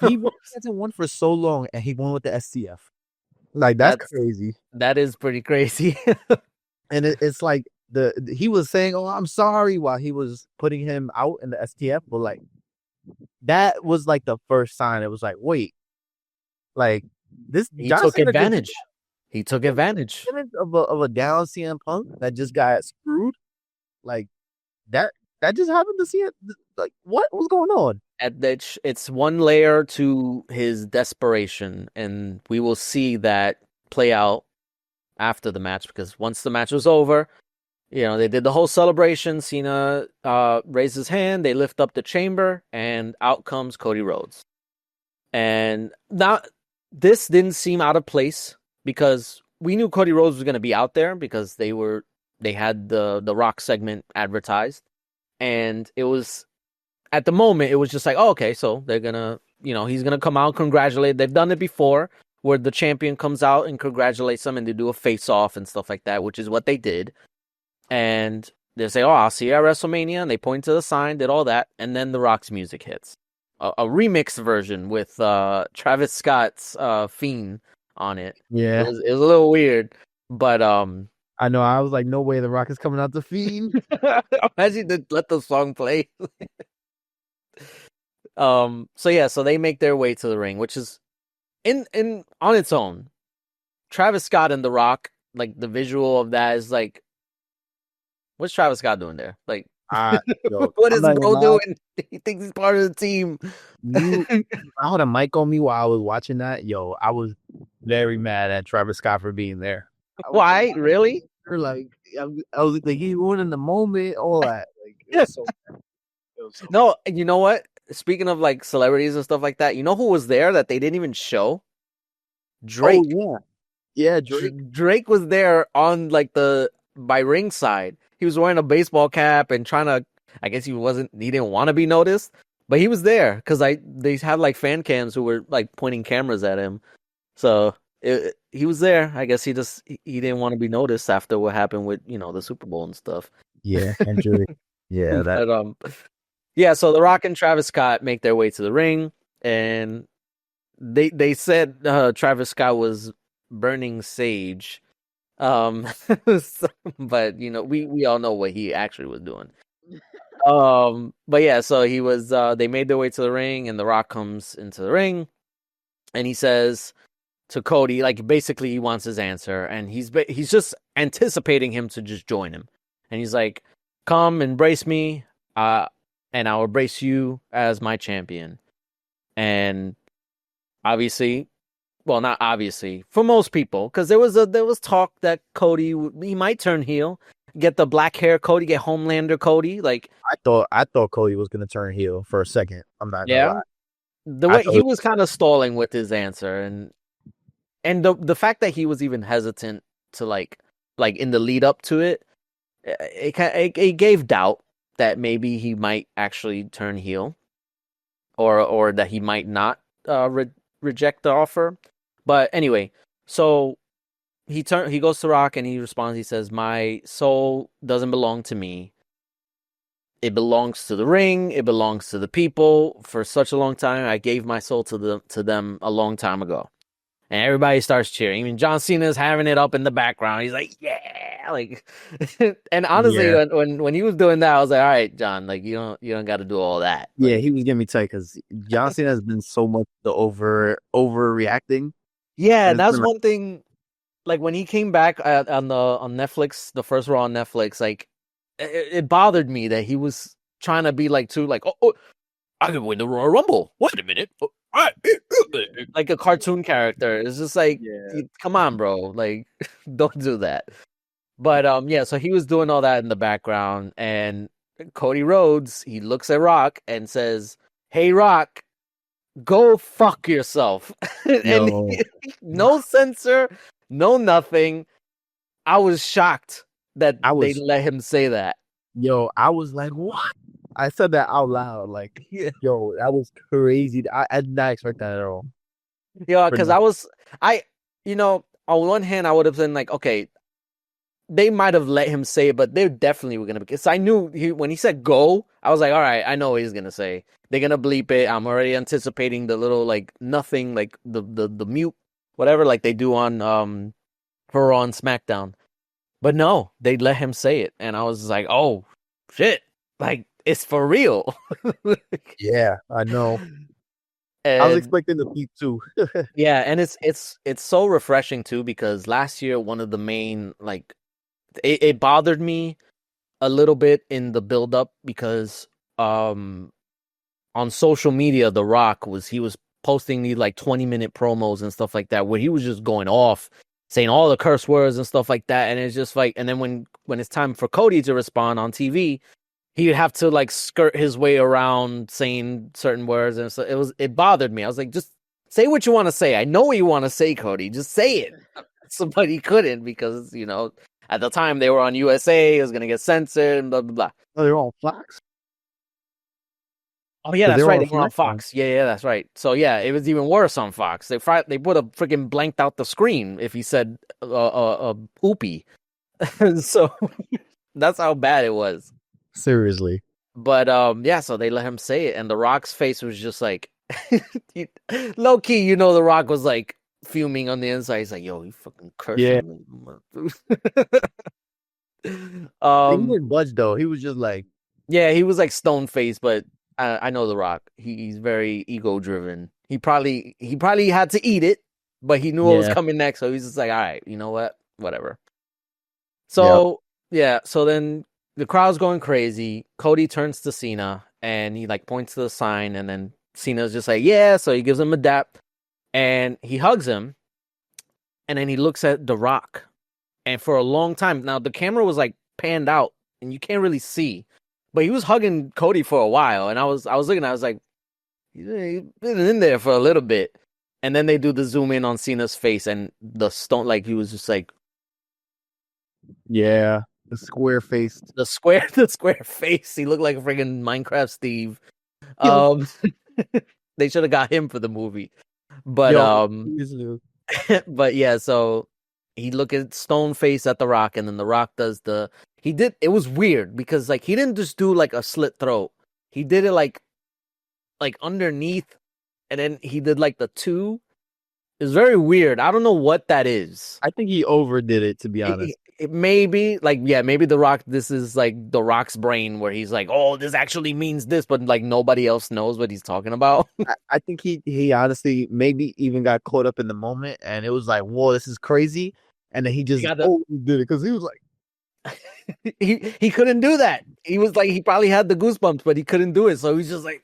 [SPEAKER 2] He hasn't won for so long, and he won with the STF. Like, that's crazy.
[SPEAKER 1] That is pretty crazy.
[SPEAKER 2] And it's like, he was saying, "Oh, I'm sorry," while he was putting him out in the STF, but like, that was like the first sign. It was like, wait, like, this
[SPEAKER 1] he took advantage. He took advantage
[SPEAKER 2] of a down CM Punk that just got screwed. Like, that just happened to see it. Like, what was going on?
[SPEAKER 1] It's one layer to his desperation, and we will see that play out after the match, because once the match was over, they did the whole celebration. Cena raised his hand. They lift up the chamber, and out comes Cody Rhodes. And now this didn't seem out of place because we knew Cody Rhodes was going to be out there because they had the Rock segment advertised, and it was at the moment it was just like, oh, okay, so they're gonna, he's gonna come out and congratulate. They've done it before where the champion comes out and congratulates them, and they do a face off and stuff like that, which is what they did. And they say, oh, I'll see you at WrestleMania, and they point to the sign, did all that, and then the Rock's music hits. A remix version with Travis Scott's Fiend on it.
[SPEAKER 2] Yeah.
[SPEAKER 1] It was a little weird, but
[SPEAKER 2] I know, I was like, no way the Rock is coming out the Fiend.
[SPEAKER 1] Imagine to let the song play. So they make their way to the ring, which is in on its own. Travis Scott and The Rock, like the visual of that is like, what's Travis Scott doing there? Like, what is bro doing? He thinks he's part of the team.
[SPEAKER 2] I had a mic on me while I was watching that. I was very mad at Travis Scott for being there.
[SPEAKER 1] Why? Really?
[SPEAKER 2] Like, I was like, he won in the moment, all that. Like, it was so bad.
[SPEAKER 1] No, you know what? Speaking of like celebrities and stuff like that, you know who was there that they didn't even show? Drake.
[SPEAKER 2] Oh, yeah, Drake.
[SPEAKER 1] Drake was there on like by ringside. He was wearing a baseball cap and trying to. I guess he didn't want to be noticed, but he was there because they had like fan cams who were like pointing cameras at him. So he was there. I guess he didn't want to be noticed after what happened with the Super Bowl and stuff.
[SPEAKER 2] Yeah, and Drake. Yeah, that.
[SPEAKER 1] Yeah, so The Rock and Travis Scott make their way to the ring, and they said Travis Scott was burning sage, but we all know what he actually was doing. But yeah, so he was. They made their way to the ring, and The Rock comes into the ring, and he says to Cody, like basically he wants his answer, and he's just anticipating him to just join him, and he's like, "Come embrace me, and I'll embrace you as my champion." And obviously, well, not obviously, for most people, because there was talk that Cody he might turn heel, get the black hair Cody, get Homelander Cody. Like
[SPEAKER 2] I thought Cody was gonna turn heel for a second. I'm not gonna lie.
[SPEAKER 1] The way he was kind of stalling with his answer, and the fact that he was even hesitant to like in the lead up to it, it gave doubt that maybe he might actually turn heel, or that he might not reject the offer. But anyway, so he goes to Rock and he responds. He says, "My soul doesn't belong to me. It belongs to the ring. It belongs to the people. For such a long time, I gave my soul to them a long time ago." And everybody starts cheering. Even John Cena's having it up in the background. He's like, "Yeah!" Like, and honestly, when he was doing that, I was like, "All right, John, like you don't got to do all that."
[SPEAKER 2] Yeah, he was getting me tight because John Cena has been so much the overreacting.
[SPEAKER 1] Yeah, that's one thing. Like when he came back on Netflix, the first Raw on Netflix, like it bothered me that he was trying to be like oh, I can win the Royal Rumble. Wait a minute. Like a cartoon character. It's just like, come on, bro. Like, don't do that. But so he was doing all that in the background, and Cody Rhodes, he looks at Rock and says, "Hey, Rock, go fuck yourself." And no censor, no nothing. I was shocked that they let him say that.
[SPEAKER 2] I was like, what? I said that out loud. Like, that was crazy. I did not expect that at all.
[SPEAKER 1] Yeah, because on one hand, I would have been like, okay, they might have let him say it, but they definitely were going to, because I knew when he said go, I was like, all right, I know what he's going to say. They're going to bleep it. I'm already anticipating the little, like, nothing, like the mute, whatever, like they do on Raw and SmackDown. But no, they let him say it. And I was like, oh, shit. Like, it's for real.
[SPEAKER 2] Yeah, I know. And I was expecting the beat too.
[SPEAKER 1] Yeah, and it's so refreshing too, because last year one of the main, like, it bothered me a little bit in the build up because on social media The Rock was posting these like 20-minute promos and stuff like that where he was just going off saying all the curse words and stuff like that. And it's just like, and then when it's time for Cody to respond on TV, he would have to like skirt his way around saying certain words, and so it bothered me. I was like, just say what you want to say. I know what you want to say, Cody. Just say it. Somebody couldn't because at the time they were on USA. It was gonna get censored and blah blah blah.
[SPEAKER 2] Oh, they're on Fox.
[SPEAKER 1] Oh yeah, that's right. They were on Fox. Yeah, that's right. So yeah, it was even worse on Fox. They would have freaking blanked out the screen if he said poopy. So that's how bad it was.
[SPEAKER 2] Seriously.
[SPEAKER 1] But yeah, so they let him say it, and The Rock's face was just like low key. The Rock was like fuming on the inside. He's like, "Yo, you fucking cursing."
[SPEAKER 2] He didn't budge though. He was just like,
[SPEAKER 1] yeah, he was like stone faced, but I know The Rock. He's very ego driven. He probably had to eat it, but he knew what was coming next, so he's just like, all right, you know what, whatever. So yeah, so then the crowd's going crazy. Cody turns to Cena and he like points to the sign, and then Cena's just like, yeah. So he gives him a dap, and he hugs him, and then he looks at The Rock, and for a long time now the camera was like panned out, and you can't really see. But he was hugging Cody for a while, and I was looking. I was like, he's been in there for a little bit, and then they do the zoom in on Cena's face, and the stone, like he was just like,
[SPEAKER 2] yeah, the square face,
[SPEAKER 1] the square face. He looked like a friggin' Minecraft Steve. They should have got him for the movie, but but yeah, so he looked at stone face at The Rock, and then The Rock does it was weird because like he didn't just do like a slit throat. He did it like underneath, and then he did like the two. It's very weird. I don't know what that is.
[SPEAKER 2] I think he overdid it, to be honest.
[SPEAKER 1] It maybe maybe The Rock, this is like The Rock's brain where he's like, oh, this actually means this, but like nobody else knows what he's talking about.
[SPEAKER 2] I think he honestly maybe even got caught up in the moment, and it was like, whoa, this is crazy. And then he just did it because he was like,
[SPEAKER 1] he couldn't do that. He was like, he probably had the goosebumps, but he couldn't do it. So he's just like,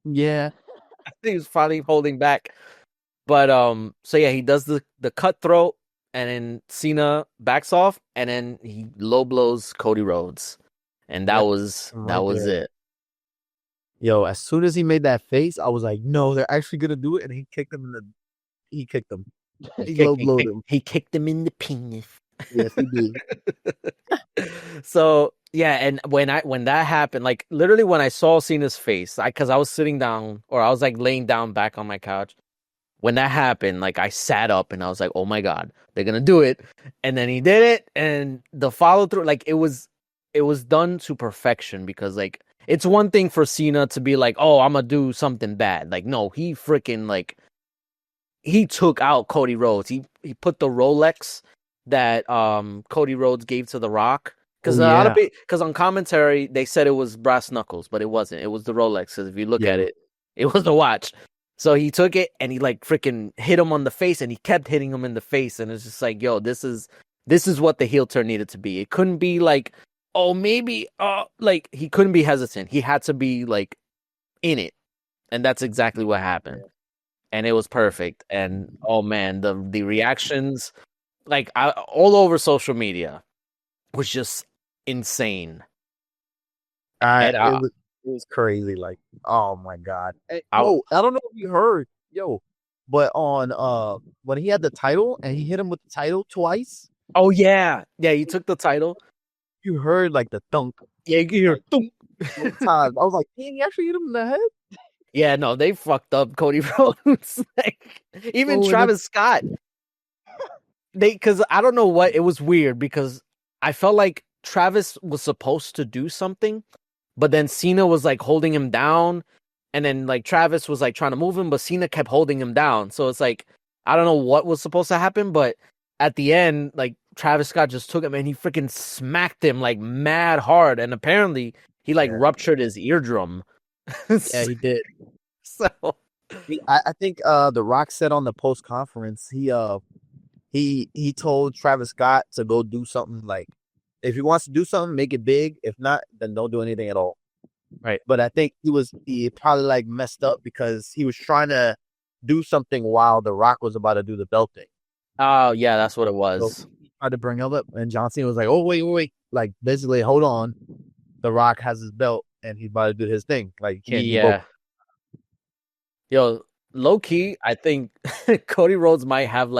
[SPEAKER 2] yeah.
[SPEAKER 1] I think he was probably holding back. But so yeah, he does the cutthroat, and then Cena backs off, and then he low blows Cody Rhodes, and that was it.
[SPEAKER 2] Yo, as soon as he made that face, I was like, no, they're actually gonna do it, and he kicked him He low blowed him.
[SPEAKER 1] He kicked him in the penis.
[SPEAKER 2] Yes, he did.
[SPEAKER 1] So yeah, and when that happened, like literally when I saw Cena's face, because I was sitting down, or I was like laying down back on my couch. When that happened, like I sat up and I was like, oh my God, they're gonna do it. And then he did it, and the follow through, like it was done to perfection, because like it's one thing for Cena to be like, oh, I'm gonna do something bad. Like, no, he freaking like he took out Cody Rhodes. He put the Rolex that Cody Rhodes gave to The Rock. Because on commentary they said it was brass knuckles, but it wasn't. It was the Rolex. Because if you look at it, it was the watch. So he took it and he like freaking hit him on the face, and he kept hitting him in the face, and it's just like, yo, this is what the heel turn needed to be. It couldn't be like, oh, maybe, like he couldn't be hesitant. He had to be like in it, and that's exactly what happened. And it was perfect. And oh man, the reactions, like all over social media, was just insane.
[SPEAKER 2] It was crazy. Like, oh my God. I don't know if you heard, but on when he had the title and he hit him with the title twice.
[SPEAKER 1] Oh yeah, he took the title.
[SPEAKER 2] You heard like the thunk.
[SPEAKER 1] Yeah, you hear thunk.
[SPEAKER 2] Times. I was like, dang, he actually hit him in the head.
[SPEAKER 1] Yeah, no, they fucked up Cody Rhodes. Like, even Travis Scott. Because I don't know what, it was weird because I felt like Travis was supposed to do something, but then Cena was like holding him down, and then like Travis was like trying to move him, but Cena kept holding him down. So it's like, I don't know what was supposed to happen, but at the end, like Travis Scott just took him and he freaking smacked him like mad hard, and apparently he like ruptured his eardrum.
[SPEAKER 2] Yeah, he did.
[SPEAKER 1] So
[SPEAKER 2] I think The Rock said on the post conference he told Travis Scott to go do something, like if he wants to do something, make it big. If not, then don't do anything at all.
[SPEAKER 1] Right.
[SPEAKER 2] But I think he probably like messed up because he was trying to do something while The Rock was about to do the belt thing.
[SPEAKER 1] Oh yeah, that's what it was.
[SPEAKER 2] So he tried to bring it up, and John Cena was like, "Oh wait, like basically, hold on. The Rock has his belt, and he's about to do his thing. Like you can't do both."
[SPEAKER 1] Yeah. Yo, low key, I think Cody Rhodes might have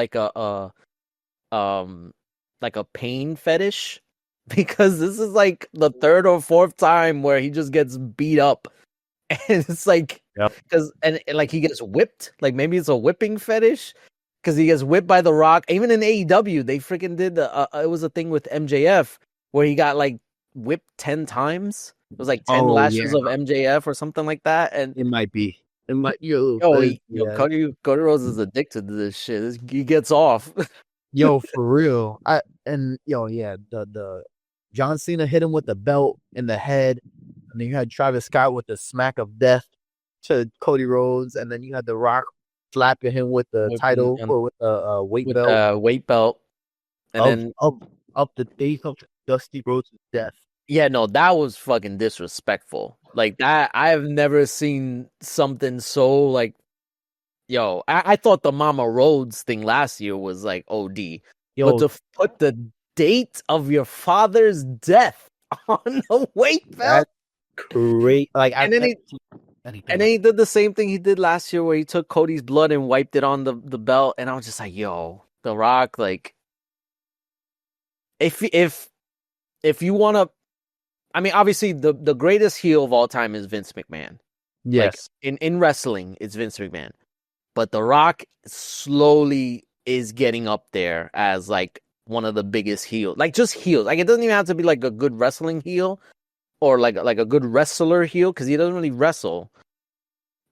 [SPEAKER 1] um like a pain fetish because this is like the third or fourth time where he just gets beat up. And it's like
[SPEAKER 2] Yep.
[SPEAKER 1] because and like he gets whipped, like maybe it's a whipping fetish because he gets whipped by The Rock. Even in AEW, they freaking did it was a thing with MJF where he got like whipped 10 times. It was like 10 lashes of MJF or something like that. And
[SPEAKER 2] it might be. It might
[SPEAKER 1] Cody Rhodes is addicted to this shit. He gets off.
[SPEAKER 2] Yo, for real. The John Cena hit him with the belt in the head, and then you had Travis Scott with the smack of death to Cody Rhodes, and then you had The Rock slapping him with the title or with the weight belt.
[SPEAKER 1] Weight belt. And then
[SPEAKER 2] up the face of Dusty Rhodes' death.
[SPEAKER 1] Yeah, no, that was fucking disrespectful. Like that, I have never seen something so like, yo, I thought the Mama Rhodes thing last year was like OD. But to put the date of your father's death on the weight belt,
[SPEAKER 2] that's great. Like,
[SPEAKER 1] and then he did the same thing he did last year where he took Cody's blood and wiped it on the belt, and I was just like, yo, The Rock, like, if you want to. I mean, obviously, the greatest heel of all time is Vince McMahon.
[SPEAKER 2] Yes.
[SPEAKER 1] Like, in wrestling, it's Vince McMahon. But The Rock slowly is getting up there as, like, one of the biggest heels. Like, just heels. Like, it doesn't even have to be, like, a good wrestling heel or, like a good wrestler heel, because he doesn't really wrestle.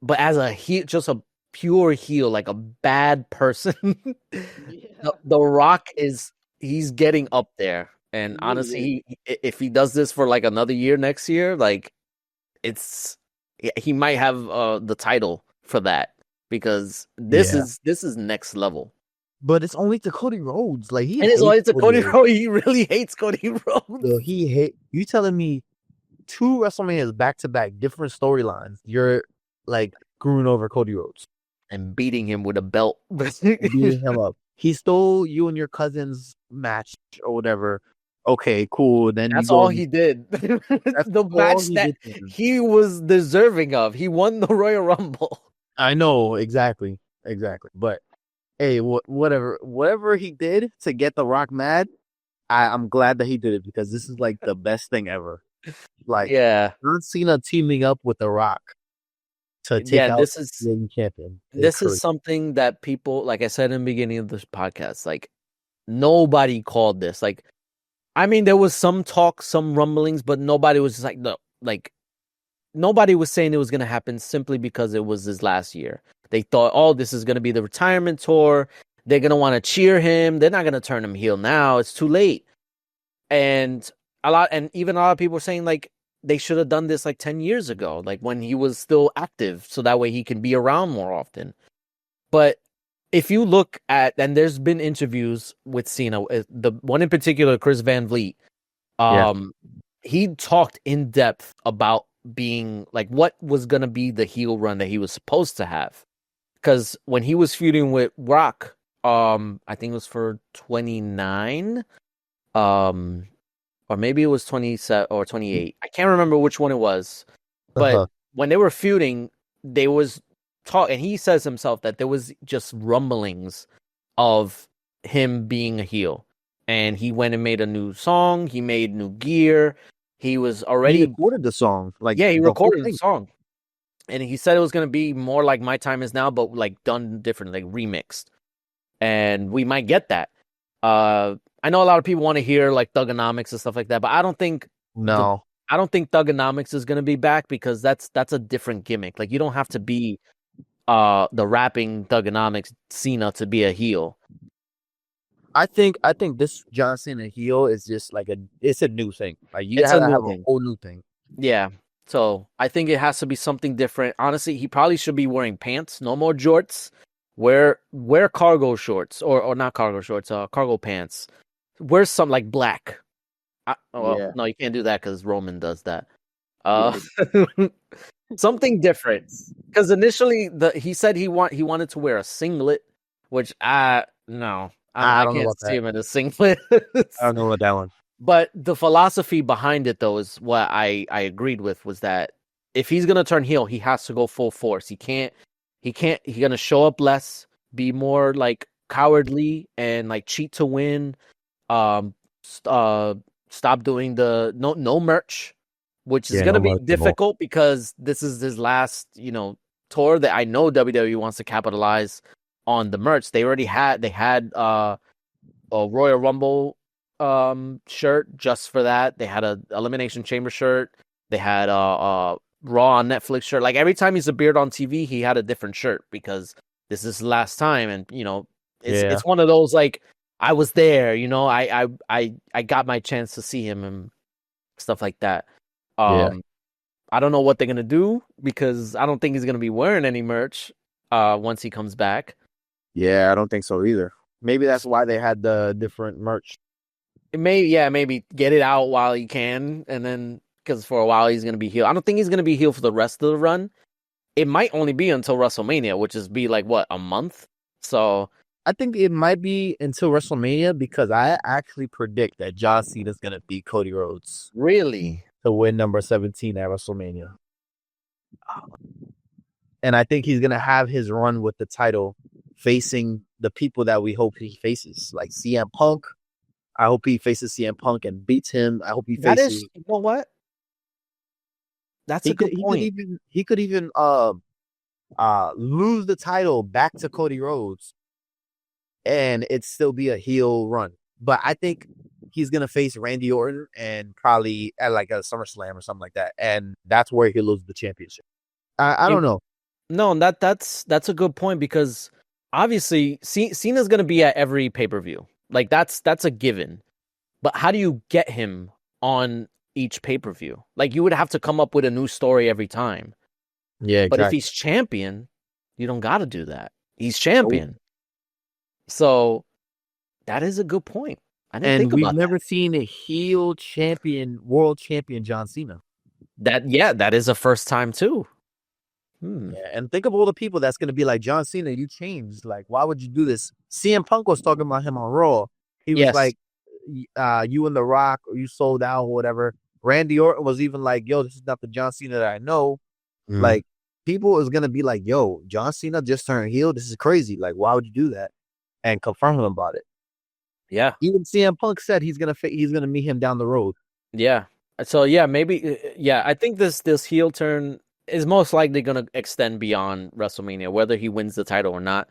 [SPEAKER 1] But as a heel, just a pure heel, like a bad person, the Rock he's getting up there. And honestly, if he does this for like another year next year, like he might have the title for that because this is next level.
[SPEAKER 2] But it's only to Cody Rhodes. Like
[SPEAKER 1] it's only to Cody Rhodes. He really hates Cody Rhodes.
[SPEAKER 2] So you telling me 2 WrestleManias back to back, different storylines. You're like screwing over Cody Rhodes
[SPEAKER 1] and beating him with a belt,
[SPEAKER 2] beating him up. He stole you and your cousin's match or whatever. Okay, cool. Then
[SPEAKER 1] that's all he did. The match that he was deserving of. He won the Royal Rumble.
[SPEAKER 2] I know, exactly. But hey, whatever he did to get The Rock mad, I'm glad that he did it because this is like the best thing ever. Like, John Cena teaming up with The Rock to take out the champion.
[SPEAKER 1] This is something that people, like I said in the beginning of this podcast, like nobody called this. Like, I mean, there was some talk, some rumblings, but nobody was just like, no, like nobody was saying it was going to happen simply because it was his last year. They thought, oh, this is going to be the retirement tour. They're going to want to cheer him. They're not going to turn him heel now. It's too late. And even a lot of people were saying like they should have done this like 10 years ago, like when he was still active. So that way he can be around more often. But if you look at, and there's been interviews with Cena, the one in particular, Chris Van Vliet, he talked in depth about being like what was going to be the heel run that he was supposed to have. Because when he was feuding with Rock, I think it was for 29, or maybe it was 27 or 28. I can't remember which one it was. But when they were feuding, they was talk, and he says himself that there was just rumblings of him being a heel, and he went and made a new song. He made new gear. He was already
[SPEAKER 2] recorded the song.
[SPEAKER 1] He recorded the song, and he said it was going to be more like My Time Is Now, but like done different, like remixed. And we might get that. I know a lot of people want to hear like Thugonomics and stuff like that, but I don't think Thugonomics is going to be back because that's a different gimmick. Like you don't have to be the rapping Thugonomics Cena to be a heel.
[SPEAKER 2] I think this John Cena heel is just like it's a new thing. Like you have a whole new thing.
[SPEAKER 1] Yeah. So I think it has to be something different. Honestly, he probably should be wearing pants, no more jorts. Wear cargo shorts or not cargo shorts, cargo pants. Wear some like black. No, you can't do that because Roman does that. Something different. Because initially he said he wanted to wear a singlet, which I I
[SPEAKER 2] don't know
[SPEAKER 1] can't
[SPEAKER 2] about
[SPEAKER 1] see
[SPEAKER 2] that.
[SPEAKER 1] him in a singlet.
[SPEAKER 2] I don't know about that one.
[SPEAKER 1] But the philosophy behind it, though, is what I agreed with, was that if he's gonna turn heel, he has to go full force. He's gonna show up less, be more like cowardly and like cheat to win. Um, stop doing the no merch, which is
[SPEAKER 2] Yeah,
[SPEAKER 1] gonna
[SPEAKER 2] no
[SPEAKER 1] be
[SPEAKER 2] merciful.
[SPEAKER 1] difficult because this is his last, tour that I know WWE wants to capitalize on the merch. They had a Royal Rumble shirt just for that. They had a Elimination Chamber shirt. They had a Raw on Netflix shirt. Like every time he's appeared on TV, he had a different shirt because this is the last time, and
[SPEAKER 2] Yeah.
[SPEAKER 1] it's one of those like I was there, I got my chance to see him and stuff like that.
[SPEAKER 2] Yeah.
[SPEAKER 1] I don't know what they're gonna do because I don't think he's gonna be wearing any merch once he comes back.
[SPEAKER 2] Yeah, I don't think so either. Maybe that's why they had the different merch.
[SPEAKER 1] Maybe get it out while you can, and then because for a while he's gonna be healed. I don't think he's gonna be healed for the rest of the run. It might only be until WrestleMania, which is be like what, a month. So
[SPEAKER 2] I think it might be until WrestleMania because I actually predict that John Cena is gonna beat Cody Rhodes
[SPEAKER 1] really,
[SPEAKER 2] to win number 17 at WrestleMania. And I think he's gonna have his run with the title facing the people that we hope he faces, like CM Punk. I hope he faces CM Punk and beats him. I hope he
[SPEAKER 1] that
[SPEAKER 2] faces.
[SPEAKER 1] is, you know what? That's a good point.
[SPEAKER 2] He could even lose the title back to Cody Rhodes, and it still be a heel run. But I think he's gonna face Randy Orton and probably at like a SummerSlam or something like that, and that's where he'll lose the championship. I don't know.
[SPEAKER 1] No, that's a good point because obviously Cena's gonna be at every pay-per-view. Like that's a given. But how do you get him on each pay-per-view? Like you would have to come up with a new story every time.
[SPEAKER 2] Yeah,
[SPEAKER 1] But if
[SPEAKER 2] exactly.
[SPEAKER 1] he's champion, you don't got to do that. He's champion. So that is a good point. I didn't think
[SPEAKER 2] And we've
[SPEAKER 1] about
[SPEAKER 2] never
[SPEAKER 1] that.
[SPEAKER 2] seen a heel champion, world champion John Cena.
[SPEAKER 1] That is a first time too.
[SPEAKER 2] Yeah, and think of all the people that's going to be like, John Cena, you changed. Like, why would you do this? CM Punk was talking about him on Raw. He was
[SPEAKER 1] Yes.
[SPEAKER 2] like, you and The Rock, or you sold out, or whatever. Randy Orton was even like, yo, this is not the John Cena that I know. Like, people is going to be like, yo, John Cena just turned heel. This is crazy. Like, why would you do that? And confront him about it.
[SPEAKER 1] Yeah.
[SPEAKER 2] Even CM Punk said he's gonna meet him down the road.
[SPEAKER 1] Yeah. So maybe I think this heel turn is most likely going to extend beyond WrestleMania, whether he wins the title or not.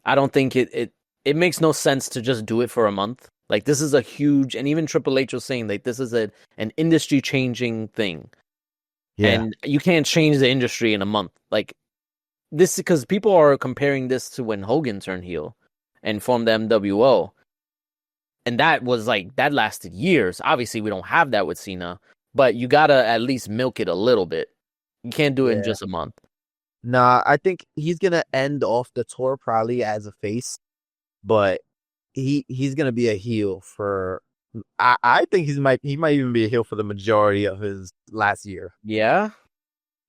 [SPEAKER 1] I don't think it makes no sense to just do it for a month. Like this is a huge, and even Triple H was saying like this is an industry changing thing.
[SPEAKER 2] Yeah.
[SPEAKER 1] And you can't change the industry in a month. Like this, because people are comparing this to when Hogan turned heel and formed the MWO. And that was like, that lasted years. Obviously, we don't have that with Cena, but you got to at least milk it a little bit. You can't do it in just a month.
[SPEAKER 2] Nah, I think he's going to end off the tour probably as a face, but he's going to be a heel for, I think he might even be a heel for the majority of his last year.
[SPEAKER 1] Yeah?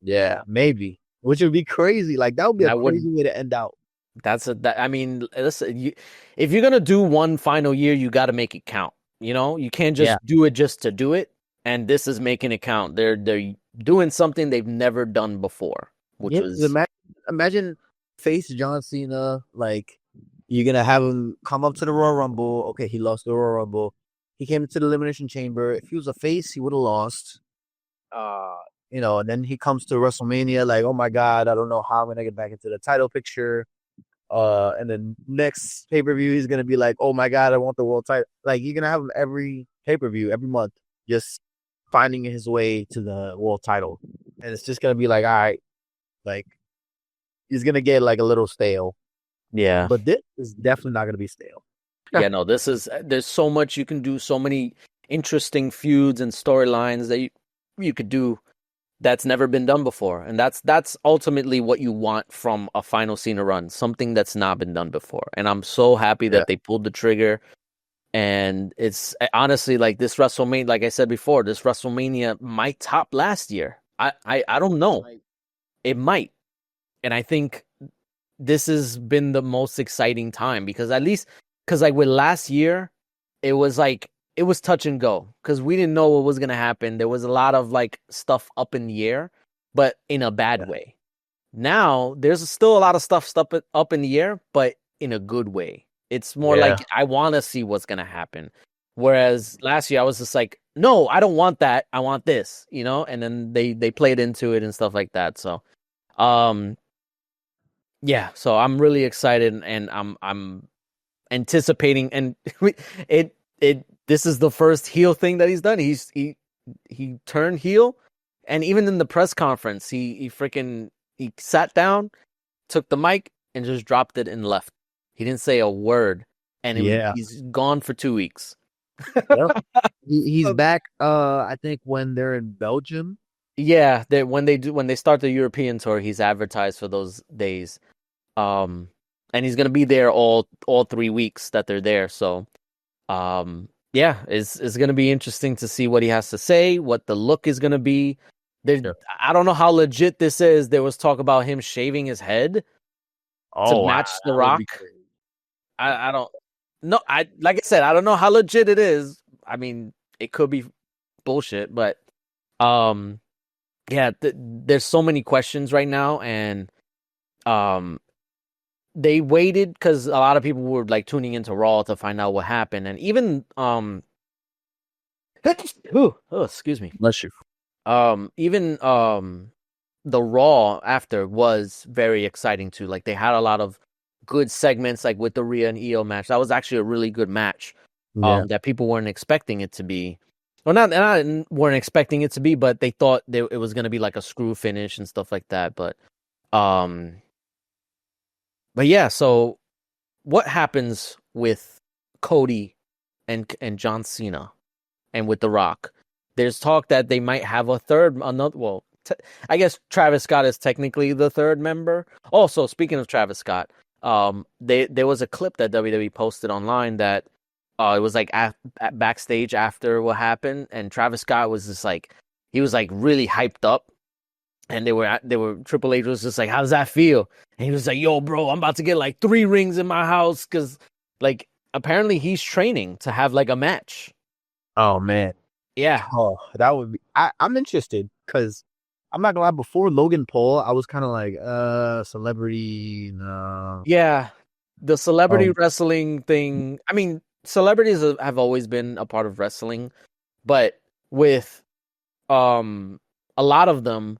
[SPEAKER 2] Yeah, maybe. Which would be crazy. Like, that would be a crazy way to end out.
[SPEAKER 1] I mean, listen, if you're going to do one final year, you got to make it count. You can't just do it just to do it. And this is making it count. They're doing something they've never done before, which was
[SPEAKER 2] imagine face John Cena. Like, you're gonna have him come up to the Royal Rumble. Okay, he lost the Royal Rumble. He came into the Elimination Chamber. If he was a face, he would have lost. And then he comes to WrestleMania. Like, oh my God, I don't know how I'm gonna get back into the title picture. And then next pay-per-view, he's gonna be like, oh my God, I want the world title. Like, you're gonna have him every pay-per-view, every month, just finding his way to the world title. And it's just gonna be like, all right, like, he's gonna get like a little stale.
[SPEAKER 1] Yeah.
[SPEAKER 2] But this is definitely not gonna be stale.
[SPEAKER 1] Yeah, no, there's so much you can do, so many interesting feuds and storylines that you could do that's never been done before. And that's ultimately what you want from a final Cena run, something that's not been done before. And I'm so happy that they pulled the trigger. And it's honestly like this WrestleMania, like I said before, this WrestleMania might top last year. I don't know. It might. And I think this has been the most exciting time because at least because like with last year, it was touch and go because we didn't know what was gonna happen. There was a lot of like stuff up in the air, but in a bad way. Now there's still a lot of stuff up in the air, but in a good way. It's more like I want to see what's gonna happen. Whereas last year I was just like, no, I don't want that. I want this, And then they played into it and stuff like that. So, yeah. So I'm really excited and I'm anticipating. And this is the first heel thing that he's done. He turned heel, and even in the press conference, he sat down, took the mic, and just dropped it and left. He didn't say a word, and he's gone for 2 weeks.
[SPEAKER 2] Yep. He's back. I think when they're in Belgium.
[SPEAKER 1] Yeah, when they start the European tour, he's advertised for those days. And he's gonna be there all 3 weeks that they're there. So, yeah, it's gonna be interesting to see what he has to say, what the look is gonna be. I don't know how legit this is. There was talk about him shaving his head to match The Rock. I don't. No, like I said, I don't know how legit it is. I mean, it could be bullshit, but yeah, there's so many questions right now, and they waited because a lot of people were like tuning into Raw to find out what happened, and even excuse me,
[SPEAKER 2] bless you.
[SPEAKER 1] Even the Raw after was very exciting too. Like they had a lot of good segments, like with the Rhea and Io match. That was actually a really good match. That people weren't expecting it to be. Well, not weren't expecting it to be, but they thought it was going to be like a screw finish and stuff like that. But yeah. So, what happens with Cody and John Cena, and with The Rock? There's talk that they might have another. Well, I guess Travis Scott is technically the third member. Also, speaking of Travis Scott, there was a clip that WWE posted online that it was like at backstage after what happened, and Travis Scott was just like, he was like really hyped up, and they were Triple H was just like, how does that feel? And he was like, yo, bro, I'm about to get like 3 rings in my house because like apparently he's training to have like a match.
[SPEAKER 2] Oh man,
[SPEAKER 1] yeah.
[SPEAKER 2] Oh, that would be. I'm interested because I'm not gonna lie. Before Logan Paul, I was kind of like, celebrity. No.
[SPEAKER 1] Yeah, the celebrity wrestling thing. I mean, celebrities have always been a part of wrestling, but with a lot of them,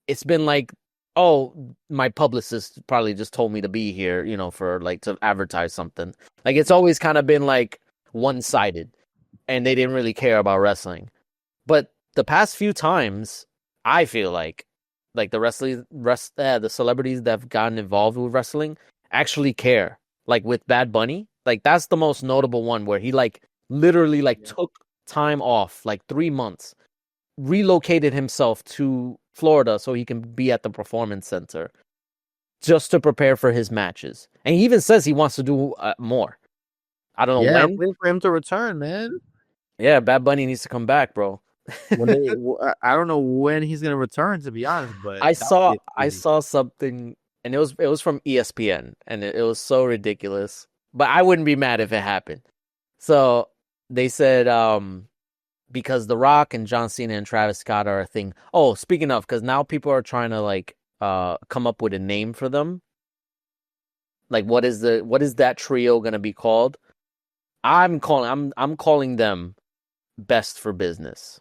[SPEAKER 1] it's been like, oh, my publicist probably just told me to be here, for like to advertise something. Like it's always kind of been like one-sided, and they didn't really care about wrestling. But the past few times, I feel like the celebrities that have gotten involved with wrestling actually care. Like with Bad Bunny, like that's the most notable one where he like literally like took time off, like 3 months, relocated himself to Florida so he can be at the Performance Center just to prepare for his matches. And he even says he wants to do more. I don't know when.
[SPEAKER 2] I'm waiting for him to return, man.
[SPEAKER 1] Yeah, Bad Bunny needs to come back, bro.
[SPEAKER 2] I don't know when he's gonna return, to be honest, but
[SPEAKER 1] I saw something, and it was from ESPN, and it was so ridiculous. But I wouldn't be mad if it happened. So they said because The Rock and John Cena and Travis Scott are a thing. Oh, speaking of, because now people are trying to like come up with a name for them. Like what is that trio gonna be called? I'm calling them Best for Business.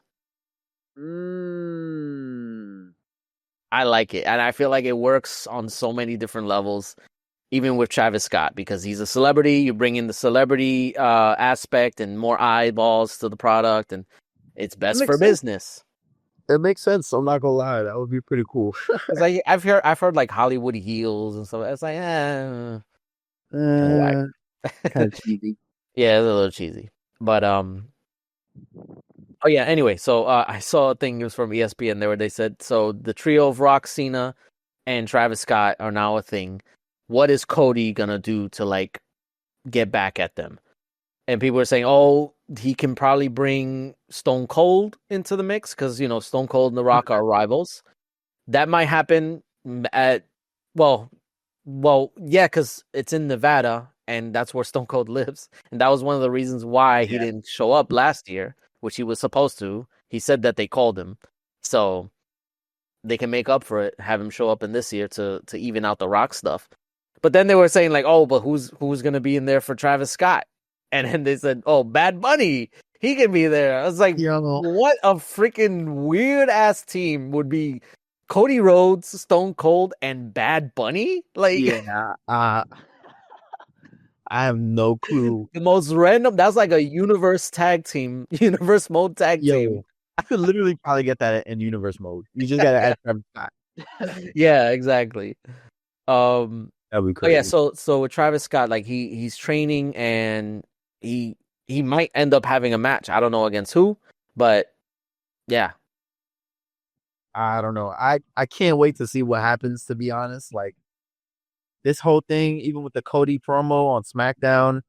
[SPEAKER 1] I like it, and I feel like it works on so many different levels, even with Travis Scott, because he's a celebrity. You bring in the celebrity aspect and more eyeballs to the product, and it's best for business.
[SPEAKER 2] It makes sense. I'm not gonna lie, that would be pretty cool.
[SPEAKER 1] Like I've heard like Hollywood heels and stuff. It's like
[SPEAKER 2] kind of cheesy.
[SPEAKER 1] Yeah, it's a little cheesy, but oh yeah. Anyway, so I saw a thing. It was from ESPN there where they said, so the trio of Rock, Cena, and Travis Scott are now a thing. What is Cody gonna do to like get back at them? And people are saying, oh, he can probably bring Stone Cold into the mix because Stone Cold and The Rock are rivals. That might happen at yeah, because it's in Nevada and that's where Stone Cold lives. And that was one of the reasons why he didn't show up last year, which he was supposed to. He said that they called him, so they can make up for it, have him show up in this year to even out the Rock stuff. But then they were saying like, oh, but who's going to be in there for Travis Scott? And then they said, oh, Bad Bunny, he can be there. I was like, what a freaking weird ass team would be Cody Rhodes, Stone Cold, and Bad Bunny? Like,
[SPEAKER 2] I have no clue.
[SPEAKER 1] The most random. That's like a universe mode tag team.
[SPEAKER 2] I could literally probably get that in universe mode. You just gotta add Travis Scott.
[SPEAKER 1] Yeah, exactly.
[SPEAKER 2] That'd be crazy.
[SPEAKER 1] Yeah, so with Travis Scott, like he's training and he might end up having a match. I don't know against who, but yeah.
[SPEAKER 2] I don't know. I can't wait to see what happens, to be honest. Like this whole thing, even with the Cody promo on SmackDown,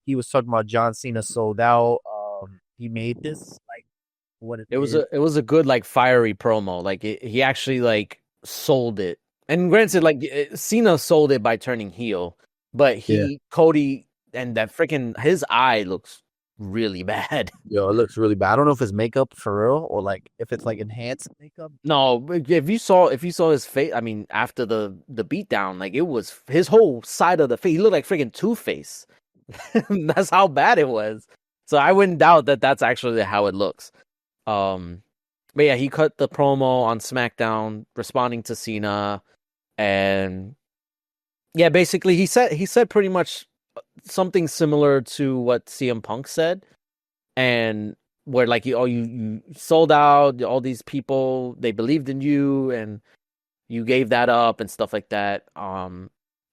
[SPEAKER 2] he was talking about John Cena sold out. He made this like what it
[SPEAKER 1] was a good like fiery promo. Like he actually like sold it. And granted, like Cena sold it by turning heel, but Cody and that freaking his eye looks really bad.
[SPEAKER 2] Yo, it looks really bad. I don't know if it's makeup for real or like if it's like enhanced makeup.
[SPEAKER 1] No, if you saw his face, I mean, after the beatdown, like it was his whole side of the face. He looked like freaking Two-Face. That's how bad it was. So I wouldn't doubt that that's actually how it looks. But yeah, he cut the promo on SmackDown, responding to Cena, and yeah, basically he said pretty much something similar to what CM Punk said, and where like you sold out, all these people, they believed in you, and you gave that up and stuff like that.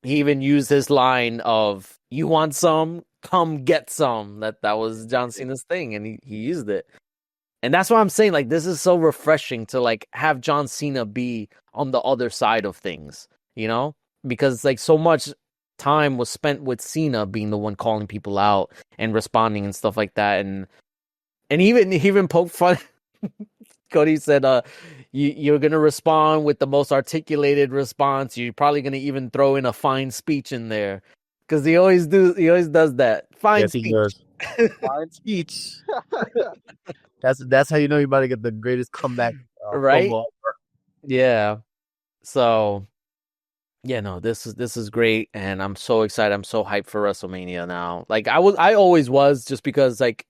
[SPEAKER 1] He even used his line of "You want some? Come get some." That was John Cena's thing, and he used it. And that's why I'm saying, like, this is so refreshing to, like, have John Cena be on the other side of things, you know? Because, like, so much time was spent with Cena being the one calling people out and responding and stuff like that. And even poked fun. Cody said, you're going to respond with the most articulated response. You're probably going to even throw in a fine speech in there. Because he always does that. Fine speech. He does.
[SPEAKER 2] Fine speech. That's how you know you're about to get the greatest comeback,
[SPEAKER 1] right? Yeah. So, yeah, no, this is great, and I'm so excited. I'm so hyped for WrestleMania now. Like I always was, just because like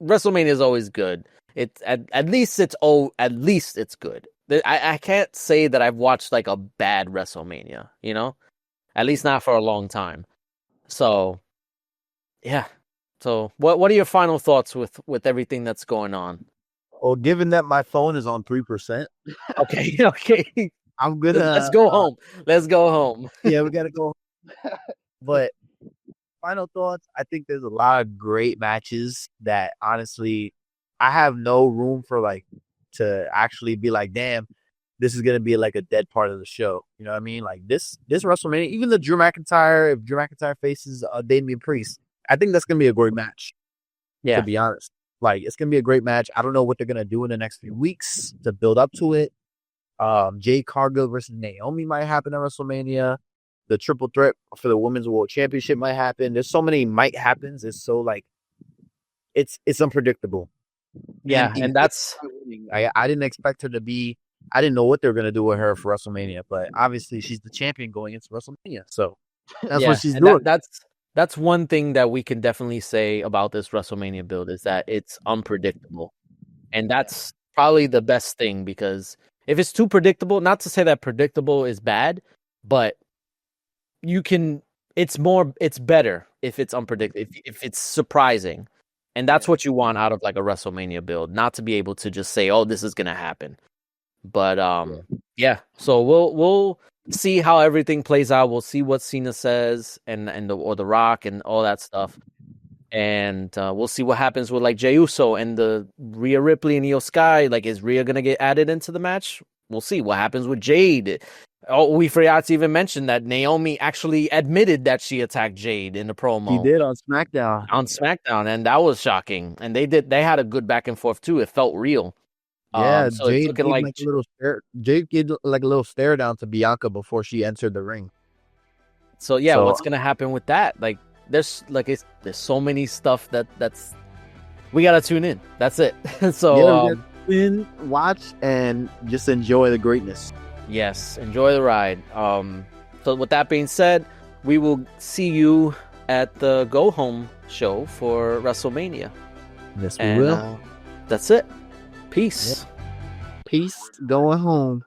[SPEAKER 1] WrestleMania is always good. It's at least it's good. I can't say that I've watched like a bad WrestleMania, you know, at least not for a long time. So, yeah. So, what are your final thoughts with everything that's going on?
[SPEAKER 2] Well, given that my phone is on 3%.
[SPEAKER 1] Okay.
[SPEAKER 2] I'm gonna
[SPEAKER 1] let's go home. Let's go home.
[SPEAKER 2] Yeah, we gotta go. But final thoughts. I think there's a lot of great matches that honestly I have no room for like to actually be like, damn, this is gonna be like a dead part of the show. You know what I mean? Like this WrestleMania, even the Drew McIntyre, if Drew McIntyre faces Damian Priest, I think that's gonna be a great match. Yeah. To be honest. Like it's gonna be a great match. I don't know what they're gonna do in the next few weeks to build up to it. Jade Cargill versus Naomi might happen at WrestleMania. The triple threat for the Women's World Championship might happen. There's so many might happens. It's so like it's unpredictable.
[SPEAKER 1] Yeah, and that's
[SPEAKER 2] I didn't expect her to be. I didn't know what they were gonna do with her for WrestleMania, but obviously she's the champion going into WrestleMania. So that's what she's doing.
[SPEAKER 1] That's one thing that we can definitely say about this WrestleMania build is that it's unpredictable. And that's probably the best thing, because if it's too predictable, not to say that predictable is bad, but it's better if it's unpredictable, if it's surprising. And that's what you want out of like a WrestleMania build, not to be able to just say, oh, this is going to happen. But yeah, so we'll see how everything plays out. We'll see what Cena says and the Rock and all that stuff. And we'll see what happens with like Jey Uso and the Rhea Ripley and Io Sky. Like, is Rhea going to get added into the match? We'll see what happens with Jade. Oh, we forgot to even mention that Naomi actually admitted that she attacked Jade in the promo.
[SPEAKER 2] She did on SmackDown.
[SPEAKER 1] And that was shocking. And they had a good back and forth too. It felt real.
[SPEAKER 2] Yeah, so Jade gave like a little stare. Jade gave like a little stare down to Bianca before she entered the ring.
[SPEAKER 1] So yeah, what's gonna happen with that? Like, there's so many stuff that's we gotta tune in. That's it. So
[SPEAKER 2] watch and just enjoy the greatness.
[SPEAKER 1] Yes, enjoy the ride. So with that being said, we will see you at the Go Home show for WrestleMania.
[SPEAKER 2] Yes, we will.
[SPEAKER 1] That's it. Peace.
[SPEAKER 2] Peace. Going home.